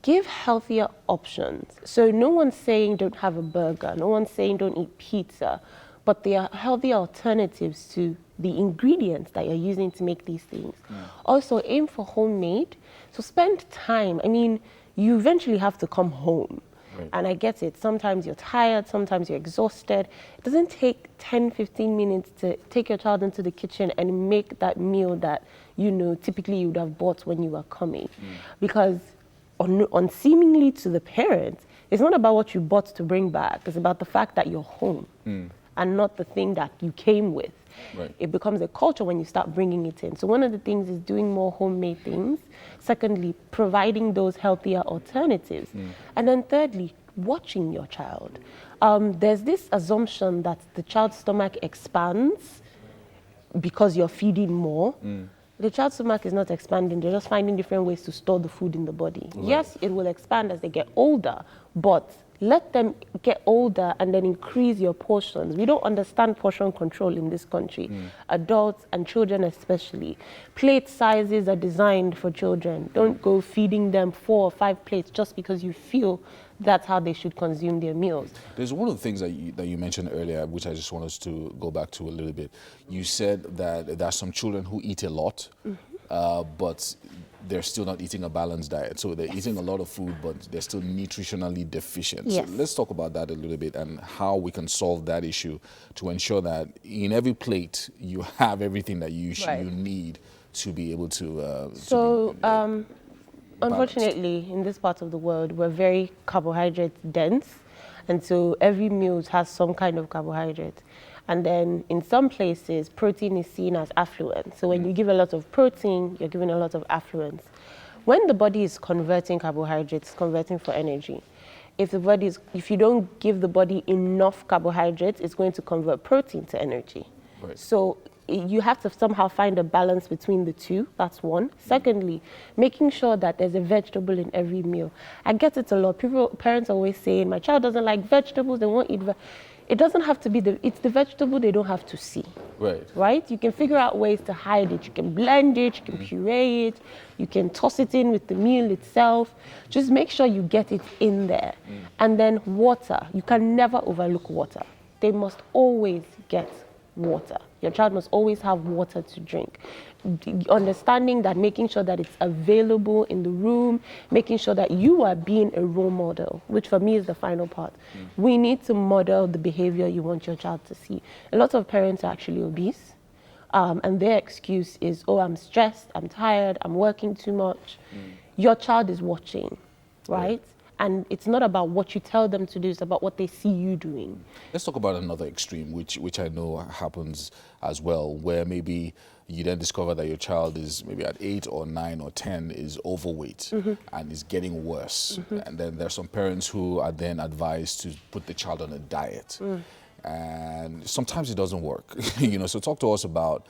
give healthier options. So no one's saying don't have a burger, no one's saying don't eat pizza, but there are healthy alternatives to the ingredients that you're using to make these things. Also, aim for homemade. So spend time. I mean, you eventually have to come home. Right. And I get it. Sometimes you're tired, sometimes you're exhausted. It doesn't take 10, 15 minutes to take your child into the kitchen and make that meal that, you know, typically you would have bought when you were coming. Because on seemingly to the parents, It's not about what you bought to bring back. It's about the fact that you're home and not the thing that you came with. Right. It becomes a culture when you start bringing it in. So one of the things is doing more homemade things. Secondly, providing those healthier alternatives. And then thirdly, watching your child. There's this assumption that the child's stomach expands because you're feeding more. The child's stomach is not expanding. They're just finding different ways to store the food in the body. Right. Yes, it will expand as they get older, but let them get older and then increase your portions. We don't understand portion control in this country. Adults and children especially. Plate sizes are designed for children. Don't go feeding them 4 or 5 plates just because you feel that's how they should consume their meals. There's one of the things that you mentioned earlier, which I just want us to go back to a little bit. You said that there are some children who eat a lot, but they're still not eating a balanced diet. So they're eating a lot of food, but they're still nutritionally deficient. Yes. So let's talk about that a little bit and how we can solve that issue to ensure that in every plate you have everything that you need to be able to. Unfortunately, in this part of the world, we're very carbohydrate dense. And so every meal has some kind of carbohydrate. And then in some places, protein is seen as affluent. So when you give a lot of protein, you're giving a lot of affluence. When the body is converting carbohydrates, it's converting for energy. If you don't give the body enough carbohydrates, it's going to convert protein to energy. Right. So you have to somehow find a balance between the two. That's one. Secondly, making sure that there's a vegetable in every meal. I get it a lot. Parents are always saying, my child doesn't like vegetables, they won't eat. It doesn't have to be it's the vegetable they don't have to see. Right. Right? You can figure out ways to hide it. You can blend it, you can puree it, you can toss it in with the meal itself. Just make sure you get it in there. And then water. You can never overlook water. They must always get water. Your child must always have water to drink. Understanding that, making sure that it's available in the room, making sure that you are being a role model, which for me is the final part. We need to model the behavior you want your child to see. A lot of parents are actually obese, and their excuse is, oh, I'm stressed, I'm tired, I'm working too much. Your child is watching, right? And it's not about what you tell them to do, it's about what they see you doing. Let's talk about another extreme, which I know happens as well, where maybe you then discover that your child is maybe at 8 or 9 or 10 is overweight and is getting worse. And then there's some parents who are then advised to put the child on a diet. And sometimes it doesn't work. So talk to us about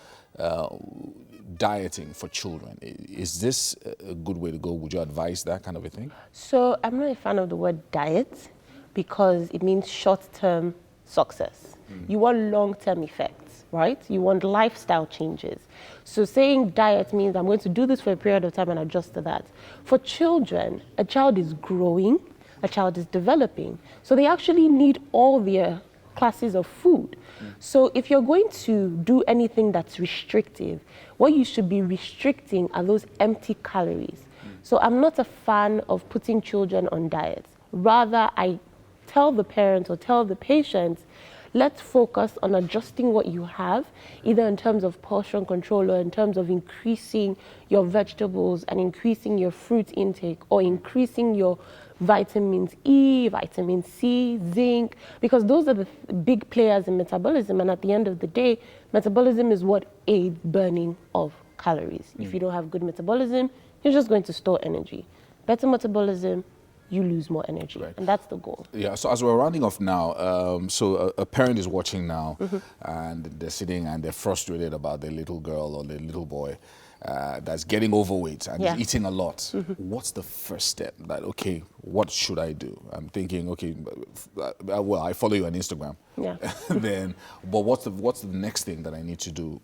dieting for children. Is this a good way to go? Would you advise that kind of a thing? So I'm not a fan of the word diet because it means short-term success. You want long-term effects, right? You want lifestyle changes. So saying diet means I'm going to do this for a period of time and adjust to that. For children, a child is growing, a child is developing. So they actually need all their classes of food. So if you're going to do anything that's restrictive, what you should be restricting are those empty calories. So I'm not a fan of putting children on diets. Rather, I tell the parents or tell the patients, let's focus on adjusting what you have, either in terms of portion control or in terms of increasing your vegetables and increasing your fruit intake or increasing your vitamins E, vitamin C, zinc, because those are the big players in metabolism. And at the end of the day, metabolism is what aids burning of calories. If you don't have good metabolism, you're just going to store energy. Better metabolism, you lose more energy. Right. And that's the goal. Yeah, so as we're rounding off now, so a parent is watching now and they're sitting and they're frustrated about their little girl or their little boy that's getting overweight and is eating a lot. What's the first step? That, okay, what should I do? I'm thinking, okay, well, I follow you on Instagram. Yeah. But what's the next thing that I need to do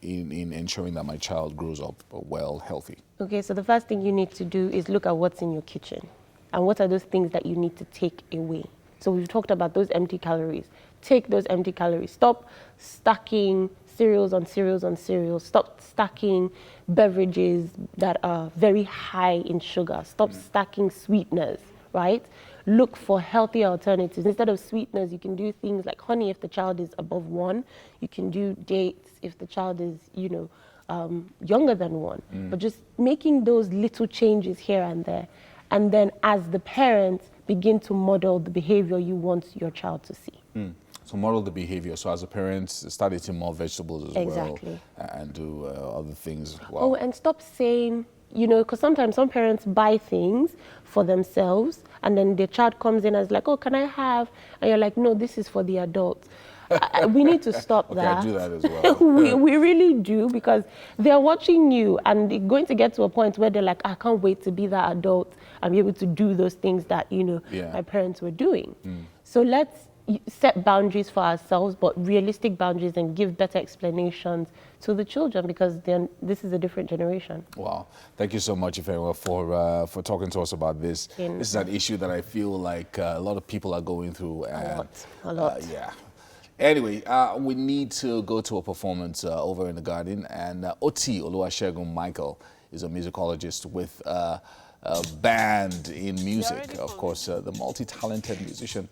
in ensuring that my child grows up well, healthy? Okay, so the first thing you need to do is look at what's in your kitchen and what are those things that you need to take away. So we've talked about those empty calories. Take those empty calories. Stop stacking cereals on cereals on cereals. Stop stacking beverages that are very high in sugar. Stop stacking sweeteners, right? Look for healthy alternatives. Instead of sweeteners, you can do things like honey if the child is above 1. You can do dates if the child is, younger than 1. But just making those little changes here and there. And then as the parent, begin to model the behavior you want your child to see. So model the behavior. So as a parent, start eating more vegetables as Exactly. well and do other things. Wow. Oh, and stop saying, you know, because sometimes some parents buy things for themselves and then the child comes in and is like, oh, can I have? And you're like, no, this is for the adults. We need to stop Okay, that. I do that as well. we really do, because they're watching you and they're going to get to a point where they're like, I can't wait to be that adult and be able to do those things that, you know, my parents were doing. So let's set boundaries for ourselves, but realistic boundaries, and give better explanations to the children, because then this is a different generation. Wow. Thank you so much, Ifeanyi, for talking to us about this. This is an issue that I feel like a lot of people are going through. And, a lot. Yeah. Anyway, we need to go to a performance over in the garden, and Oti Oluwasegun Michael is a musicologist with a band in music. Of course, the multi-talented musician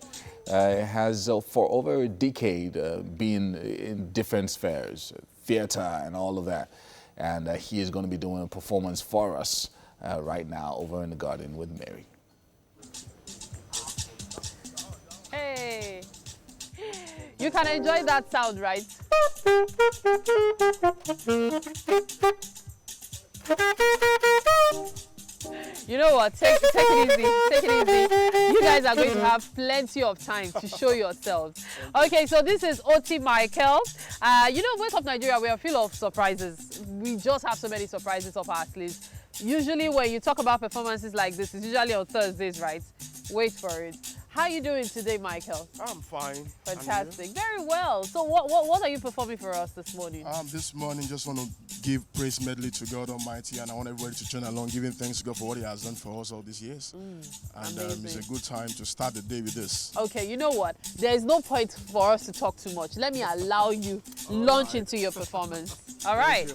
has for over a decade been in different spheres, theater and all of that. And he is going to be doing a performance for us right now over in the garden with Mary. Hey, you can enjoy that sound, right? You know what? Take it easy. Take it easy. You guys are going to have plenty of time to show yourselves. Okay, so this is Oti Michael. You know, Wake Up Nigeria, we are full of surprises. We just have so many surprises up our sleeves. Usually when you talk about performances like this, it's usually on Thursdays, right? Wait for it. How are you doing today, Michael? I'm fine. Fantastic. Very well. So what are you performing for us this morning? This morning, just want to give praise medley to God Almighty, and I want everybody to join along, giving thanks to God for what He has done for us all these years. And it's a good time to start the day with this. Okay, you know what? There is no point for us to talk too much. Let me allow you launch into your performance. All right.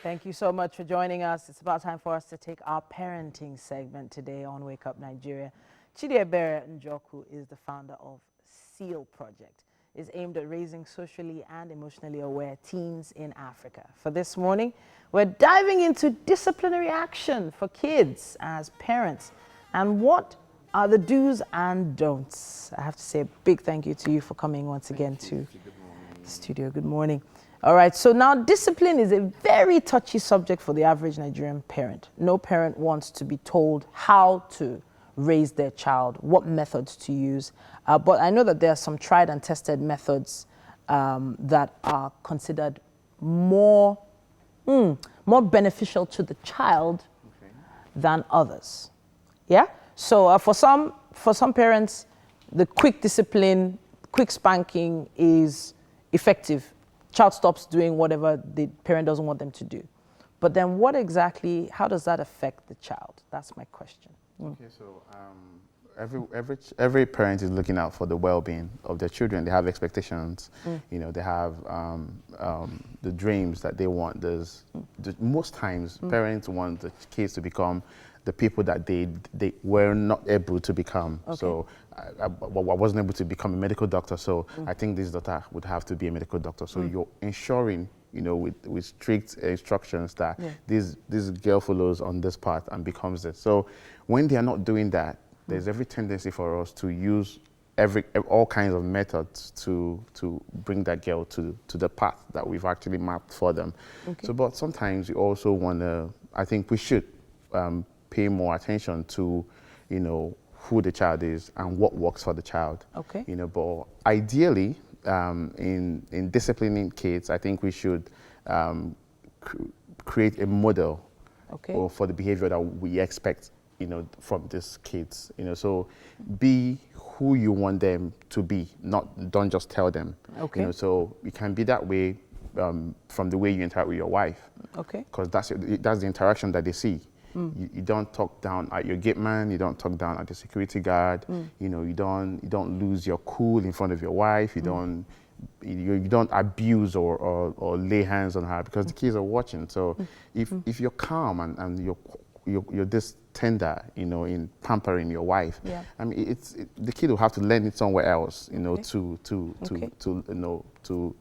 Thank you so much for joining us. It's about time for us to take our parenting segment today on Wake Up Nigeria. Chidiebere Njoku is the founder of SEAL Project. It's aimed at raising socially and emotionally aware teens in Africa. For this morning, we're diving into disciplinary action for kids as parents and what are the do's and don'ts. I have to say a big thank you to you for coming once again to the studio. Good morning. All right, so now discipline is a very touchy subject for the average Nigerian parent. No parent wants to be told how to raise their child, what methods to use. But I know that there are some tried and tested methods that are considered more beneficial to the child than others. Yeah? So for some parents, the quick discipline, quick spanking is effective. Child stops doing whatever the parent doesn't want them to do. But then how does that affect the child? That's my question. Okay, so every parent is looking out for the well-being of their children. They have expectations, you know, they have the dreams that they want. Most times, parents want the kids to become the people that they were not able to become. Okay. So I wasn't able to become a medical doctor, so I think this daughter would have to be a medical doctor. So you're ensuring, you know, with strict instructions that this girl follows on this path and becomes this. So when they are not doing that, there's every tendency for us to use all kinds of methods to bring that girl to the path that we've actually mapped for them. Okay. So, but sometimes we also want to, I think we should pay more attention to, you know, who the child is and what works for the child. Okay. You know, but ideally, in disciplining kids, I think we should create a model for the behavior that we expect, you know, from these kids. You know, so be who you want them to be, don't just tell them. Okay. You know, so you can be that way from the way you interact with your wife. Okay. Because that's the interaction that they see. You don't talk down at your gate man. You don't talk down at the security guard. You know, you don't lose your cool in front of your wife. You don't abuse or lay hands on her because the kids are watching. So if you're calm and you're this tender, you know, in pampering your wife, I mean, the kid will have to learn it somewhere else, you know, to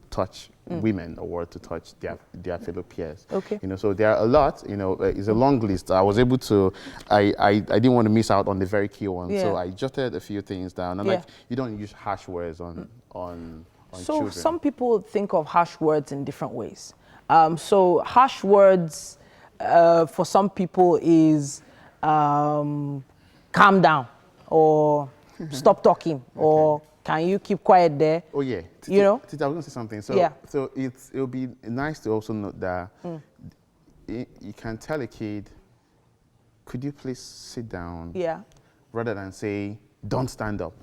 touch women or to touch their fellow peers. Okay. You know, so there are a lot, you know, it's a long list. I was able to, I didn't want to miss out on the very key ones. So I jotted a few things down. And like, you don't use harsh words on so children. Some people think of harsh words in different ways. So harsh words for some people is calm down or stop talking or can you keep quiet there? Oh yeah, you know? Tita, I was going to say something. So, so it'll be nice to also note that you can tell a kid, could you please sit down? Yeah. Rather than say, don't stand up.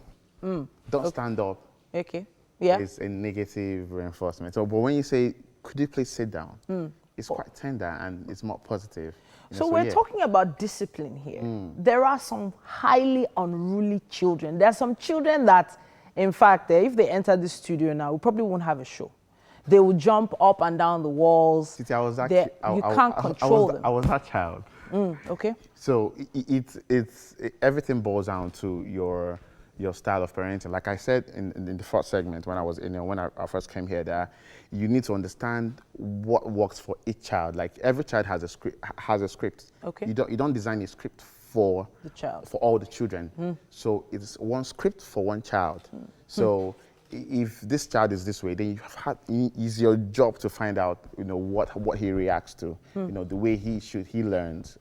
Don't stand up. Okay. Yeah. It's a negative reinforcement. So, but when you say, could you please sit down? It's quite tender and it's more positive. So we're talking about discipline here. There are some highly unruly children. There are some children that, in fact, if they enter the studio now, we probably won't have a show. They will jump up and down the walls. See, I was you can't control them. I was that child. Okay. So everything boils down to your style of parenting. Like I said in the first segment when I first came here, that you need to understand what works for each child. Like every child has a script. Okay. You don't design a script for the child, for all the children. So it's one script for one child. So if this child is this way, then it's your job to find out, you know, what he reacts to, you know, the way he learns,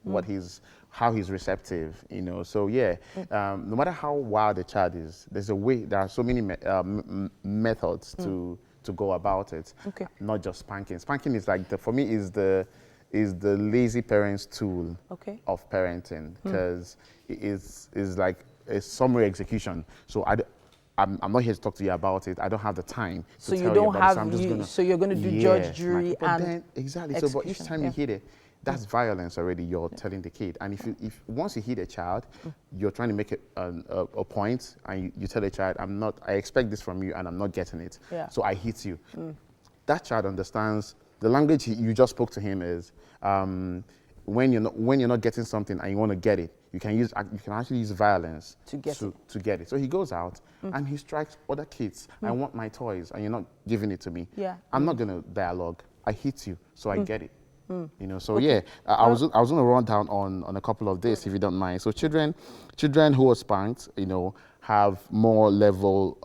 how he's receptive, you know. So yeah, no matter how wild the child is, there are so many methods to go about it. Okay. Not just spanking. Spanking is like for me is the lazy parent's tool of parenting, because it is like a summary execution. So I'm not here to talk to you about it. I don't have the time to tell you about it. So you're going to do judge, jury, and exactly. So, but each time you hit it, that's violence already. You're telling the kid. And if once you hit a child, you're trying to make a point, and you tell a child, I expect this from you, and I'm not getting it. Yeah. So I hit you. That child understands The language you just spoke to him is when you're not getting something and you want to get it, you can actually use violence to get it. So he goes out and he strikes other kids. I want my toys and you're not giving it to me. Yeah. I'm not gonna dialogue. I hit you, so I get it. You know, so yeah, I was gonna run down on a couple of this if you don't mind. So children who are spanked, you know, have more level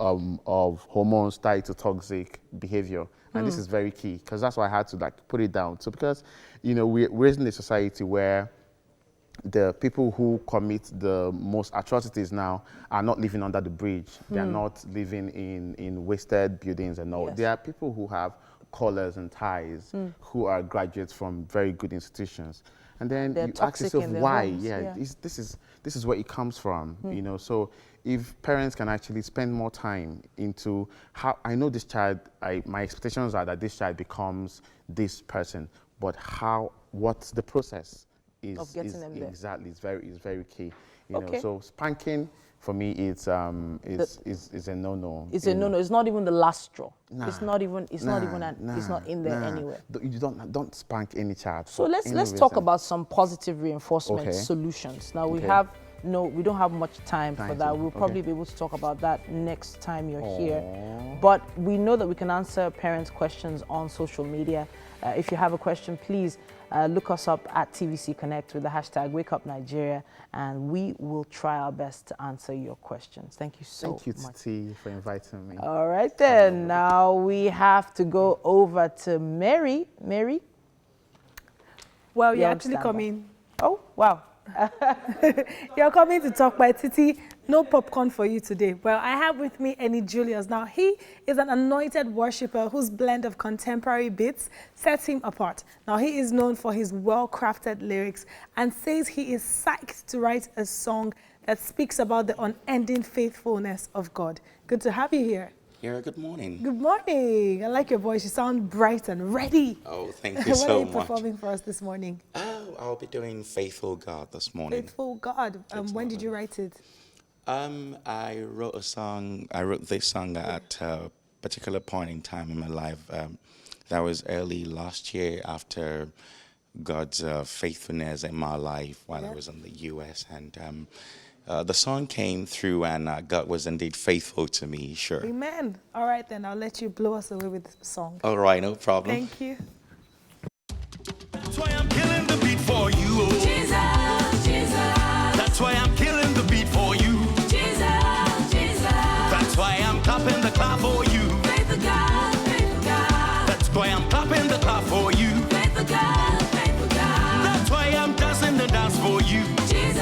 of hormones tied to toxic behavior. And this is very key, because that's why I had to like put it down. So because, you know, we're in a society where the people who commit the most atrocities now are not living under the bridge. They're not living in wasted buildings and all. Yes. There are people who have collars and ties, who are graduates from very good institutions. And then They're you ask toxic yourself in their why. homes, yeah. This is where it comes from, you know. So if parents can actually spend more time into how, I know this child, my expectations are that this child becomes this person, but what's the process of getting them there. Exactly, it's very key. You know, Okay. so spanking for me is a no-no. It's a no-no. It's not even the last straw. Nah. It's not even. It's not in there anywhere. You don't spank any child. So let's talk about some positive reinforcement solutions. Now we don't have much time for that. We'll probably be able to talk about that next time you're here. But we know that we can answer parents' questions on social media. If you have a question, please look us up at TVC Connect with the hashtag WakeUpNigeria, and we will try our best to answer your questions. Thank you so much. Thank you, Titi, for inviting me. All right then. Now we have to go over to Mary. Mary? Well, you're actually coming. Oh, wow. You're coming to talk by Titi. No popcorn for you today. Well, I have with me Enny Julius. Now, he is an anointed worshiper whose blend of contemporary beats sets him apart. Now, he is known for his well-crafted lyrics and says he is psyched to write a song that speaks about the unending faithfulness of God. Good to have you here. Yeah, good morning. Good morning. I like your voice. You sound bright and ready. Oh, thank you so much. What are you performing for us this morning? Oh, I'll be doing Faithful God this morning. Faithful God. When did you write it? I wrote this song at a particular point in time in my life. That was early last year after God's faithfulness in my life while I was in the U.S. And the song came through, and God was indeed faithful to me, sure. Amen. All right, then I'll let you blow us away with the song. All right, no problem. Thank you. That's why I'm killing the beat for you. Jesus, Jesus. That's why I'm killing the beat for you. Jesus, Jesus. That's why I'm clapping the clap for you. Faithful God, faithful God. That's why I'm clapping the clap for you. Faithful God, faithful God. That's why I'm dancing the dance for you. Jesus.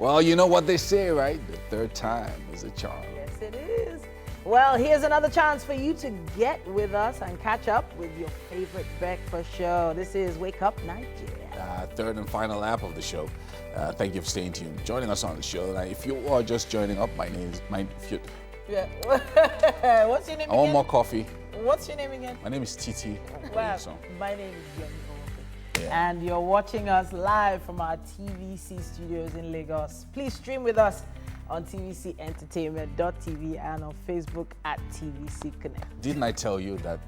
Well, you know what they say, right? The third time is a charm. Yes, it is. Well, here's another chance for you to get with us and catch up with your favorite breakfast show. This is Wake Up Nigeria. Third and final lap of the show. Thank you for staying tuned, joining us on the show. Now, if you are just joining up, my name is Yeah. What's your name I want again? more coffee. What's your name again? My name is Titi. Well, my name is Yemi. And you're watching us live from our TVC studios in Lagos. Please stream with us on tvcentertainment.tv and on Facebook at TVC Connect. Didn't I tell you that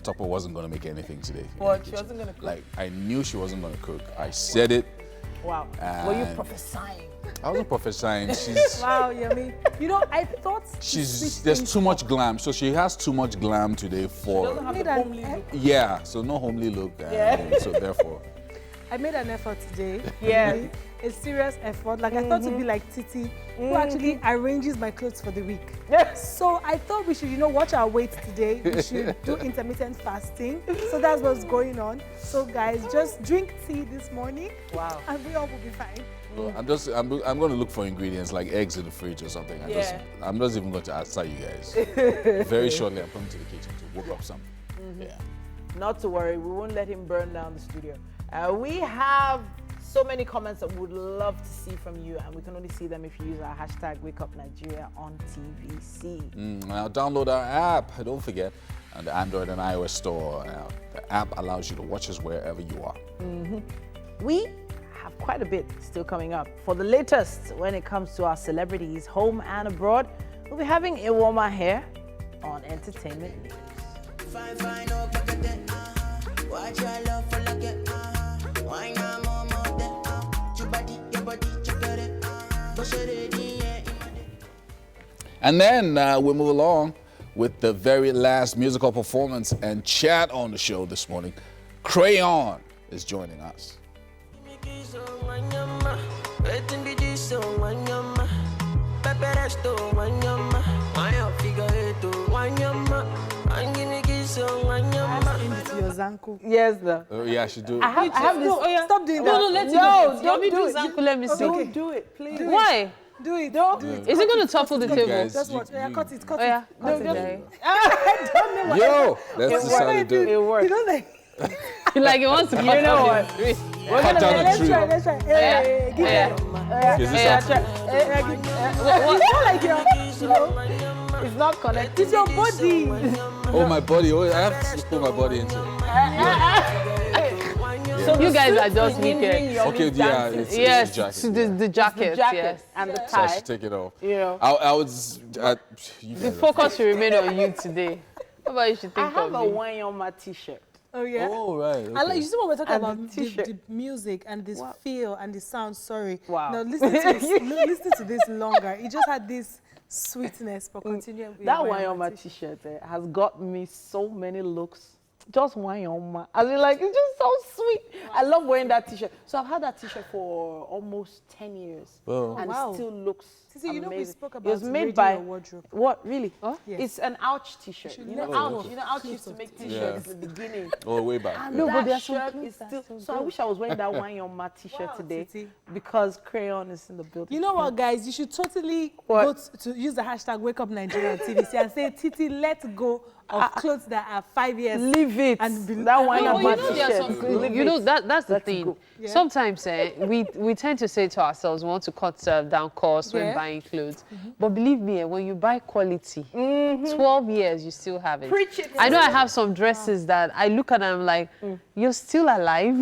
Topper wasn't going to make anything today? What? She wasn't going to cook? Like, I knew she wasn't going to cook. I said it. Wow. Were you prophesying? I wasn't prophesying. She's... Wow, Yemi. You know, I thought... There's too much glam. So she has too much glam today for... She doesn't have the homely look. Yeah, so no homely look. So therefore... I made an effort today. Yeah. A serious effort. Like, I thought it'd be like Titi, who actually arranges my clothes for the week. Yes. So I thought we should, watch our weight today. We should do intermittent fasting. So that's what's going on. So guys, just drink tea this morning. Wow. And we all will be fine. I'm going to look for ingredients like eggs in the fridge or something. I'm not even going to answer you guys. Very shortly, I'm coming to the kitchen to whip up something. Yeah. Not to worry, we won't let him burn down the studio. We have so many comments that we would love to see from you, and we can only see them if you use our hashtag #WakeUpNigeria on TVC. Now download our app, don't forget, on the Android and iOS store. The app allows you to watch us wherever you are. We have quite a bit still coming up. For the latest when it comes to our celebrities home and abroad, we'll be having Iwoma here on Entertainment News. And then we move along with the very last musical performance and chat on the show this morning. Crayon is joining us. Yes, though. Yeah, I should do it. I have this. Oh, yeah. Stop doing that. No, let's No, don't do do it. Zanku, let me see. Don't do it, please. Why? Do it. Don't. Do it. Is it going to topple the table? Guys, Just watch. Yeah, cut it. Cut Oh, yeah. it. No, Cut it. Yo, let's decide to do It it. works. You don't like. Like he wants to cut You know down what? the tree. Cut down the Let's tree. try. Let's try. Hey, give Yeah. it. Is this Yeah, up? try. It's not like you're. It's not connected. It's your body. Oh, my body. Oh, I have to put my body into it. So You the guys suit are just is hindering wicked. your Okay, yeah, dancing. it's Yes, the jacket. to the jacket, The jacket yes. and the So I tie. should take it off. You know. I was. You The guys are- focus should remain on you today. How about you should I think have of a me? Wanyoma t-shirt. Oh yeah. Oh, right. I like, okay. you see what we're talking And about, the the t-shirt. music and this feel and the sound, sorry. Wow. Now listen to this, listen to this longer. It just had this sweetness, but continue with That your Wanyoma t-shirt. t-shirt has got me so many looks. Just Wanyoma. I mean, like, it's just so sweet. I love wearing that t-shirt. So I've had that t-shirt for almost 10 years. Wow. And Wow. it still looks Sisi, you know we amazing. spoke It was about made raiding by your wardrobe. What, really? Yes. It's an Ouch t-shirt. should You know, let Ouch. go You know, Ouch of used to make clothes. t-shirts in the beginning. Oh, way back. And No, but that there are some shirt clothes is that still. are so So I good. wish I was wearing that Wanyoma t-shirt Wow, today Titi. because Crayon is in the building. You know what, guys? You should totally What? go to use the hashtag #WakeUpNigeria on TVC and say, Titi, let go of clothes that are 5 years. Leave it. And be- that No, Wanyoma but you know, there are t-shirt. some, Leave you know it. that's the Let it thing. go. Yeah. Sometimes we tend to say to ourselves, we want to cut down costs when Yeah. buying clothes. But believe me, when you buy quality, 12 years, you still have it. Preach it. I know I have some dresses that I look at and I'm like, you're still alive.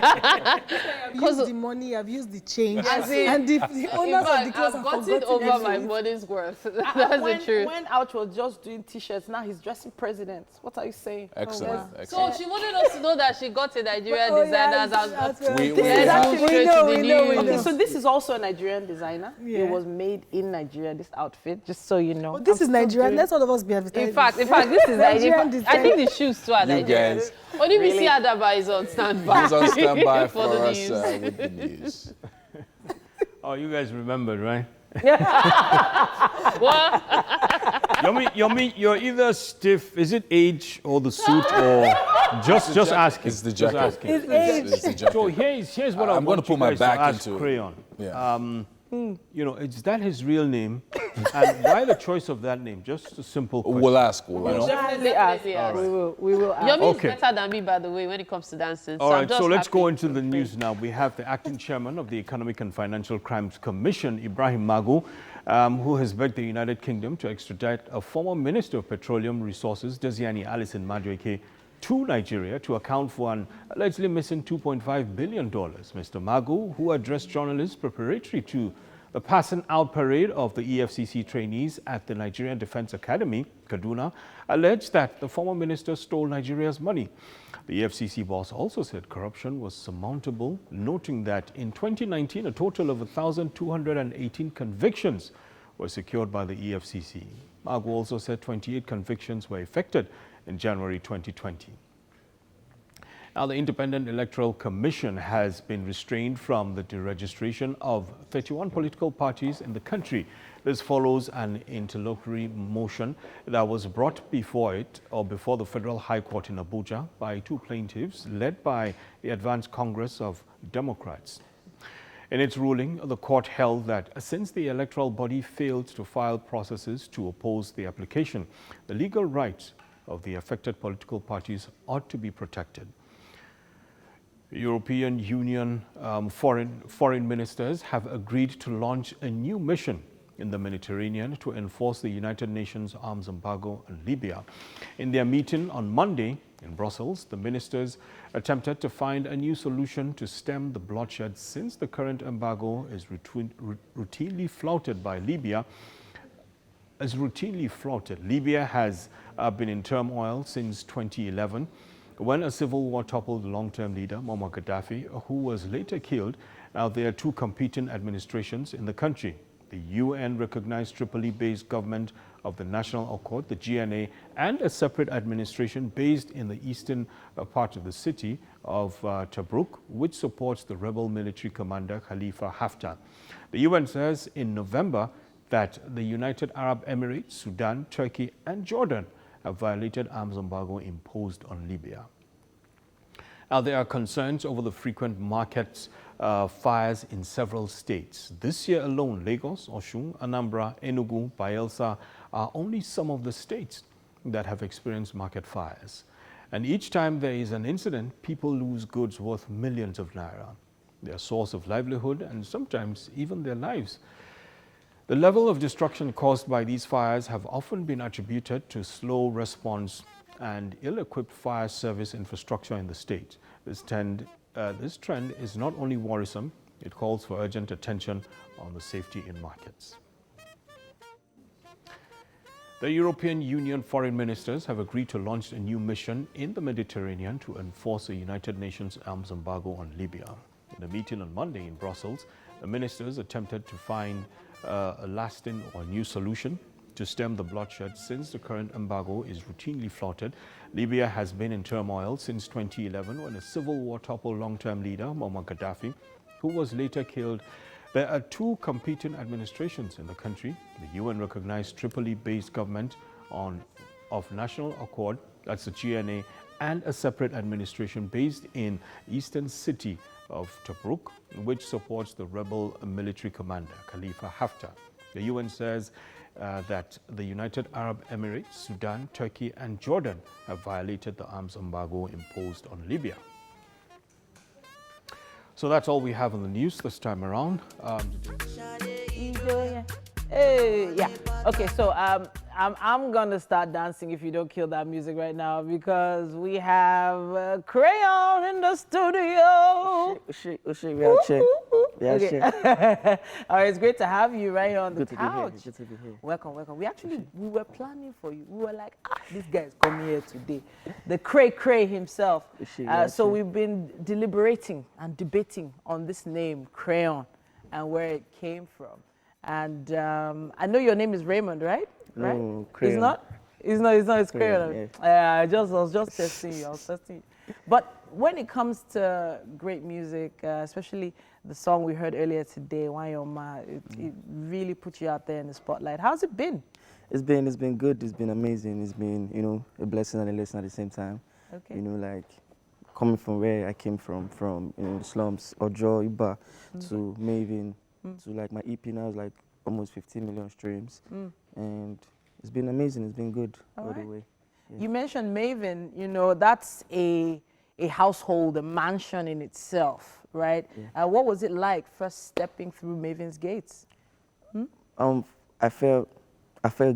I've used the money, I've used the change. As in- And the In owners of the fact, clothes I've have gotten forgotten over my everything. money's worth. That's the truth. When Ouch was just doing t-shirts, now he's dressing presidents. What are you saying? Excellent. So Excellent. she wanted us to know that she got a Nigerian Oh, designers yeah, out. that's right. We- This we is have- actually- Straight to the news. Okay, so this is also a Nigerian designer. Yeah. It was made in Nigeria, this outfit, just so you know. Well, this I'm is still Nigerian. doing- Let's all of us be advertising. In fact, this is Nigerian Nigerian. I think the shoes too are You Nigerian. guys. Only we Really? see Adaba is on standby. He's on standby for the us news. with the news. Oh, you guys remembered, right? What? You're either stiff, is it age or the suit or just asking? It's the Just jacket. asking. It's the jacket. So here's what I'm want gonna put you my guys to back ask into it. Crayon. Yeah. You know, is that his real name? And why the choice of that name? Just a simple question. We'll ask. We'll We'll ask. definitely ask. Definitely ask. We will ask. Yomi Okay. is better than me, by the way, when it comes to dancing. All I'm right, just so let's happy. go into the news now. We have the acting chairman of the Economic and Financial Crimes Commission, Ibrahim Magu, who has begged the United Kingdom to extradite a former Minister of Petroleum Resources, Desiani Alison Madueke, to Nigeria to account for an allegedly missing $2.5 billion. Mr. Magu, who addressed journalists preparatory to the passing out parade of the EFCC trainees at the Nigerian Defense Academy, Kaduna, alleged that the former minister stole Nigeria's money. The EFCC boss also said corruption was surmountable, noting that in 2019, a total of 1,218 convictions were secured by the EFCC. Magu also said 28 convictions were effected in January 2020. Now, the Independent Electoral Commission has been restrained from the deregistration of 31 political parties in the country. This follows an interlocutory motion that was brought before the Federal High Court in Abuja by two plaintiffs led by the Advanced Congress of Democrats. In its ruling, the court held that since the electoral body failed to file processes to oppose the application, the legal right of the affected political parties ought to be protected. European Union foreign ministers have agreed to launch a new mission in the Mediterranean to enforce the United Nations arms embargo on Libya. In their meeting on Monday in Brussels, the ministers attempted to find a new solution to stem the bloodshed since the current embargo is routinely flouted by Libya. Libya has been in turmoil since 2011 when a civil war toppled long-term leader Muammar Gaddafi, who was later killed. Now there are two competing administrations in the country. The UN-recognized Tripoli-based government of the National Accord, the GNA, and a separate administration based in the eastern part of the city of Tobruk, which supports the rebel military commander Khalifa Haftar. The UN says in November that the United Arab Emirates, Sudan, Turkey, and Jordan have violated arms embargo imposed on Libya. Now, there are concerns over the frequent market fires in several states. This year alone, Lagos, Osun, Anambra, Enugu, Bayelsa are only some of the states that have experienced market fires. And each time there is an incident, people lose goods worth millions of naira, their source of livelihood, and sometimes even their lives. The level of destruction caused by these fires have often been attributed to slow response and ill-equipped fire service infrastructure in the state. This trend is not only worrisome, it calls for urgent attention on the safety in markets. The European Union foreign ministers have agreed to launch a new mission in the Mediterranean to enforce the United Nations arms embargo on Libya. In a meeting on Monday in Brussels, the ministers attempted to find a lasting or new solution to stem the bloodshed since the current embargo is routinely flouted. Libya has been in turmoil since 2011 when a civil war toppled long-term leader Muammar Gaddafi, who was later killed. There are two competing administrations in the country, the UN-recognized Tripoli-based government of National Accord, that's the GNA, and a separate administration based in eastern city of Tobruk, which supports the rebel military commander Khalifa Haftar. The UN says that the United Arab Emirates, Sudan, Turkey, and Jordan have violated the arms embargo imposed on Libya. So that's all we have on the news this time around. Yeah. Okay, so I'm gonna start dancing if you don't kill that music right now, because we have Crayon in the studio. Okay. All right, it's great to have you right on the couch. Good to be here. Welcome. We were planning for you. We were like, this guy's coming here today. The Cray himself. So we've been deliberating and debating on this name, Crayon, and where it came from. And I know your name is Raymond, right? No, Crayon. It's not. It's Crayon. Yeah. I was just testing you. But when it comes to great music, especially the song we heard earlier today, Wanyoma, it really put you out there in the spotlight. How's it been? It's been good. It's been amazing. It's been, a blessing and a lesson at the same time. Okay. Like coming from where I came from, the slums, Ojo, Iba, to Maven, to like my EP now is like almost 15 million streams. And it's been amazing. It's been good all the way. Yeah. You mentioned Maven, that's a household, a mansion in itself, right? Yeah. What was it like first stepping through Maven's gates? I felt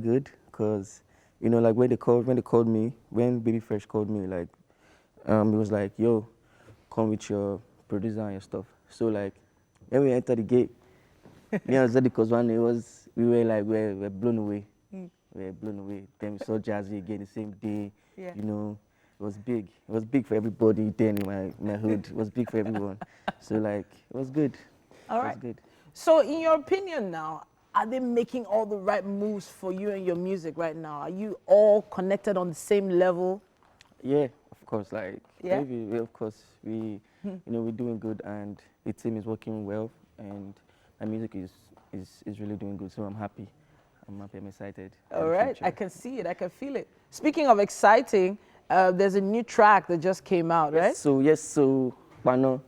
good because, like when they called me, when Baby Fresh called me, like, it was like, yo, come with your producer and your stuff. So like, when we entered the gate, me and Zeddy Kozwan, we were blown away. We were blown away. Then we saw Jazzy again the same day. Yeah. It was big. It was big for everybody then in my hood. It was big for everyone. So like, it was good. All right. It was good. So in your opinion now, are they making all the right moves for you and your music right now? Are you all connected on the same level? Yeah, of course. Like, yeah? Of course, we're doing good, and the team is working well, and my music is really doing good. So I'm happy. I'm excited. All right, I can see it, I can feel it. Speaking of exciting, there's a new track that just came out, right? So Pano.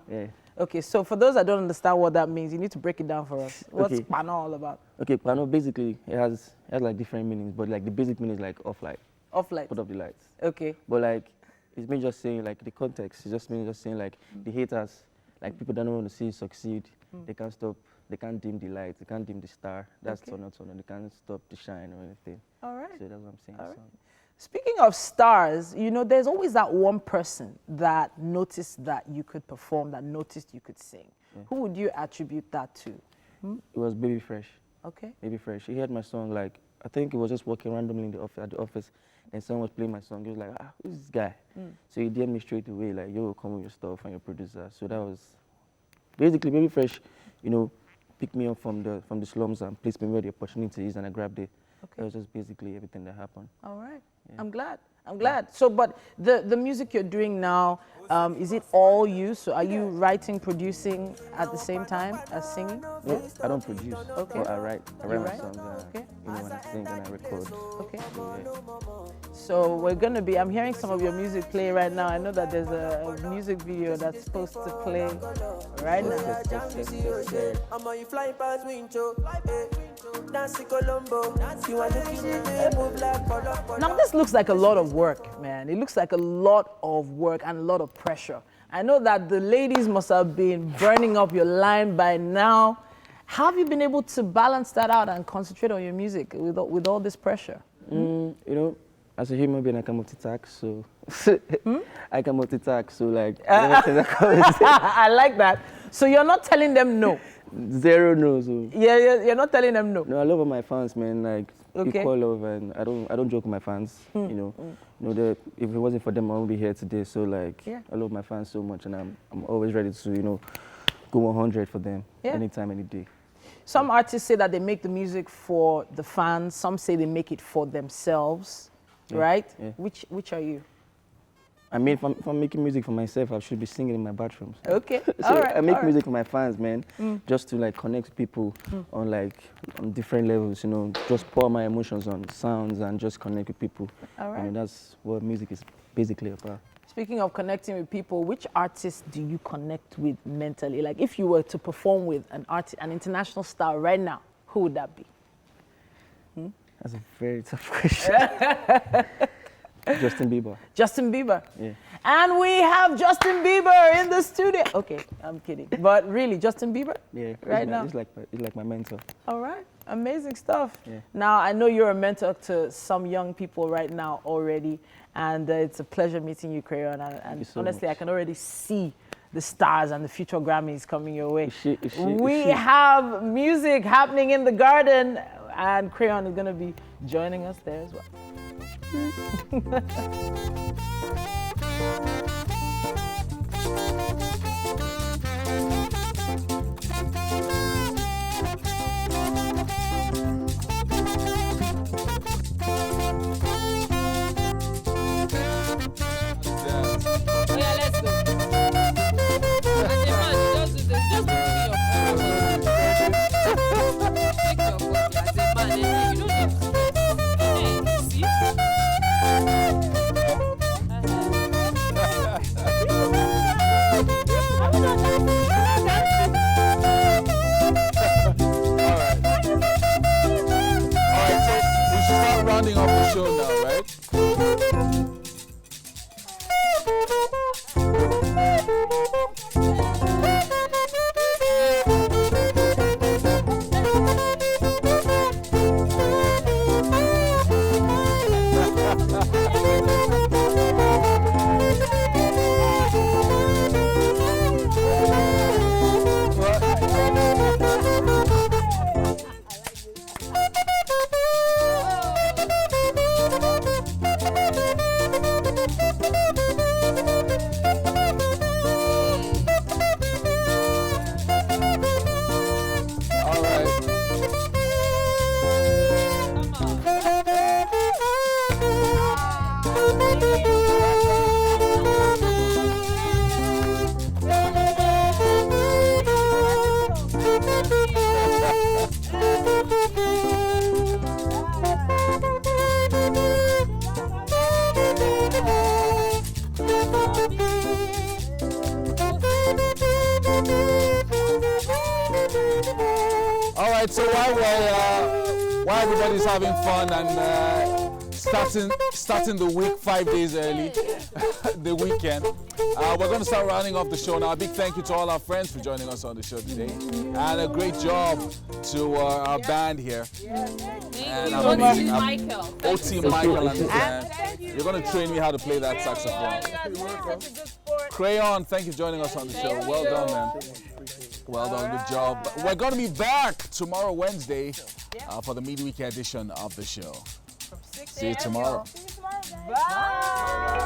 Yeah. Okay, so for those that don't understand what that means, you need to break it down for us. What's Pano all about? Okay, Pano basically it has like different meanings, but like the basic meaning is like of like Off lights. Put off the lights. Okay. But like, it's me just saying like the context. It's just me just saying like the haters, like people that don't want to see you succeed. They can't stop. They can't dim the light. They can't dim the star. That's turn on. They can't stop the shine or anything. All right. So that's what I'm saying. All right. Speaking of stars, you know, there's always that one person that noticed that you could perform, that noticed you could sing. Yeah. Who would you attribute that to? It was Baby Fresh. Okay. Baby Fresh. He heard my song like, I think he was just walking randomly in the at the office, and someone was playing my song. He was like, who's this guy? So he DM'd me straight away, like, yo, come with your stuff and your producer. So that was basically Baby Fresh, you know, picked me up from the slums and placed me where the opportunity is, and I grabbed it. Okay. That was just basically everything that happened. All right. Yeah. I'm glad. I'm glad. So, but the music you're doing now, is it all you? So are you writing, producing at the same time as singing? No, I don't produce. Okay. But I write my write? songs. Okay. You know, when I sing and I record. Okay. So, yeah. So we're going to be, I'm hearing some of your music play right now. I know that there's a music video that's supposed to play right now. Now this looks like a lot of work, man. It looks like a lot of work and a lot of pressure. I know that the ladies must have been burning up your line by now. How have you been able to balance that out and concentrate on your music with all this pressure? You know, as a human being, I can multitask, so I can multitask, so like, I like that. So you're not telling them no? Zero no, so. Yeah, you're not telling them no? No, I love all my fans, man, like, Okay. equal love, and I don't joke with my fans, you know, if it wasn't for them, I wouldn't be here today, so like, I love my fans so much, and I'm always ready to, you know, go 100 for them, anytime, any day. Some artists say that they make the music for the fans. Some say they make it for themselves, right? Yeah. Which are you? I mean, if I'm making music for myself, I should be singing in my bathroom. Okay, So all right. I make music for my fans, man, just to like connect with people on different levels, you know, just pour my emotions on sounds and just connect with people. All right. I mean, that's what music is basically about. Speaking of connecting with people, which artists do you connect with mentally? Like if you were to perform with an international star right now, who would that be? That's a very tough question. Justin Bieber. Justin Bieber. Yeah. And we have Justin Bieber in the studio. Okay, I'm kidding. But really, Justin Bieber? Yeah. Right now? He's like my mentor. All right. Amazing stuff. Yeah. Now, I know you're a mentor to some young people right now already. And it's a pleasure meeting you, Crayon. And so honestly, much. I can already see the stars and the future Grammys coming your way. We shit. have music happening in the garden. And Crayon is going to be joining us there as well. Rounding off the show now, right? All right, so while everybody's having fun and starting the week 5 days early, the weekend. We're going to start rounding off the show now. A big thank you to all our friends for joining us on the show today, and a great job to our band here. And OT Michael. OT Michael and his band. You're going to train me how to play that saxophone. Crayon, thank you for joining us on the show. Well done, man. Well done, good job. We're going to be back tomorrow, Wednesday, for the midweek edition of the show. See you tomorrow. Bye.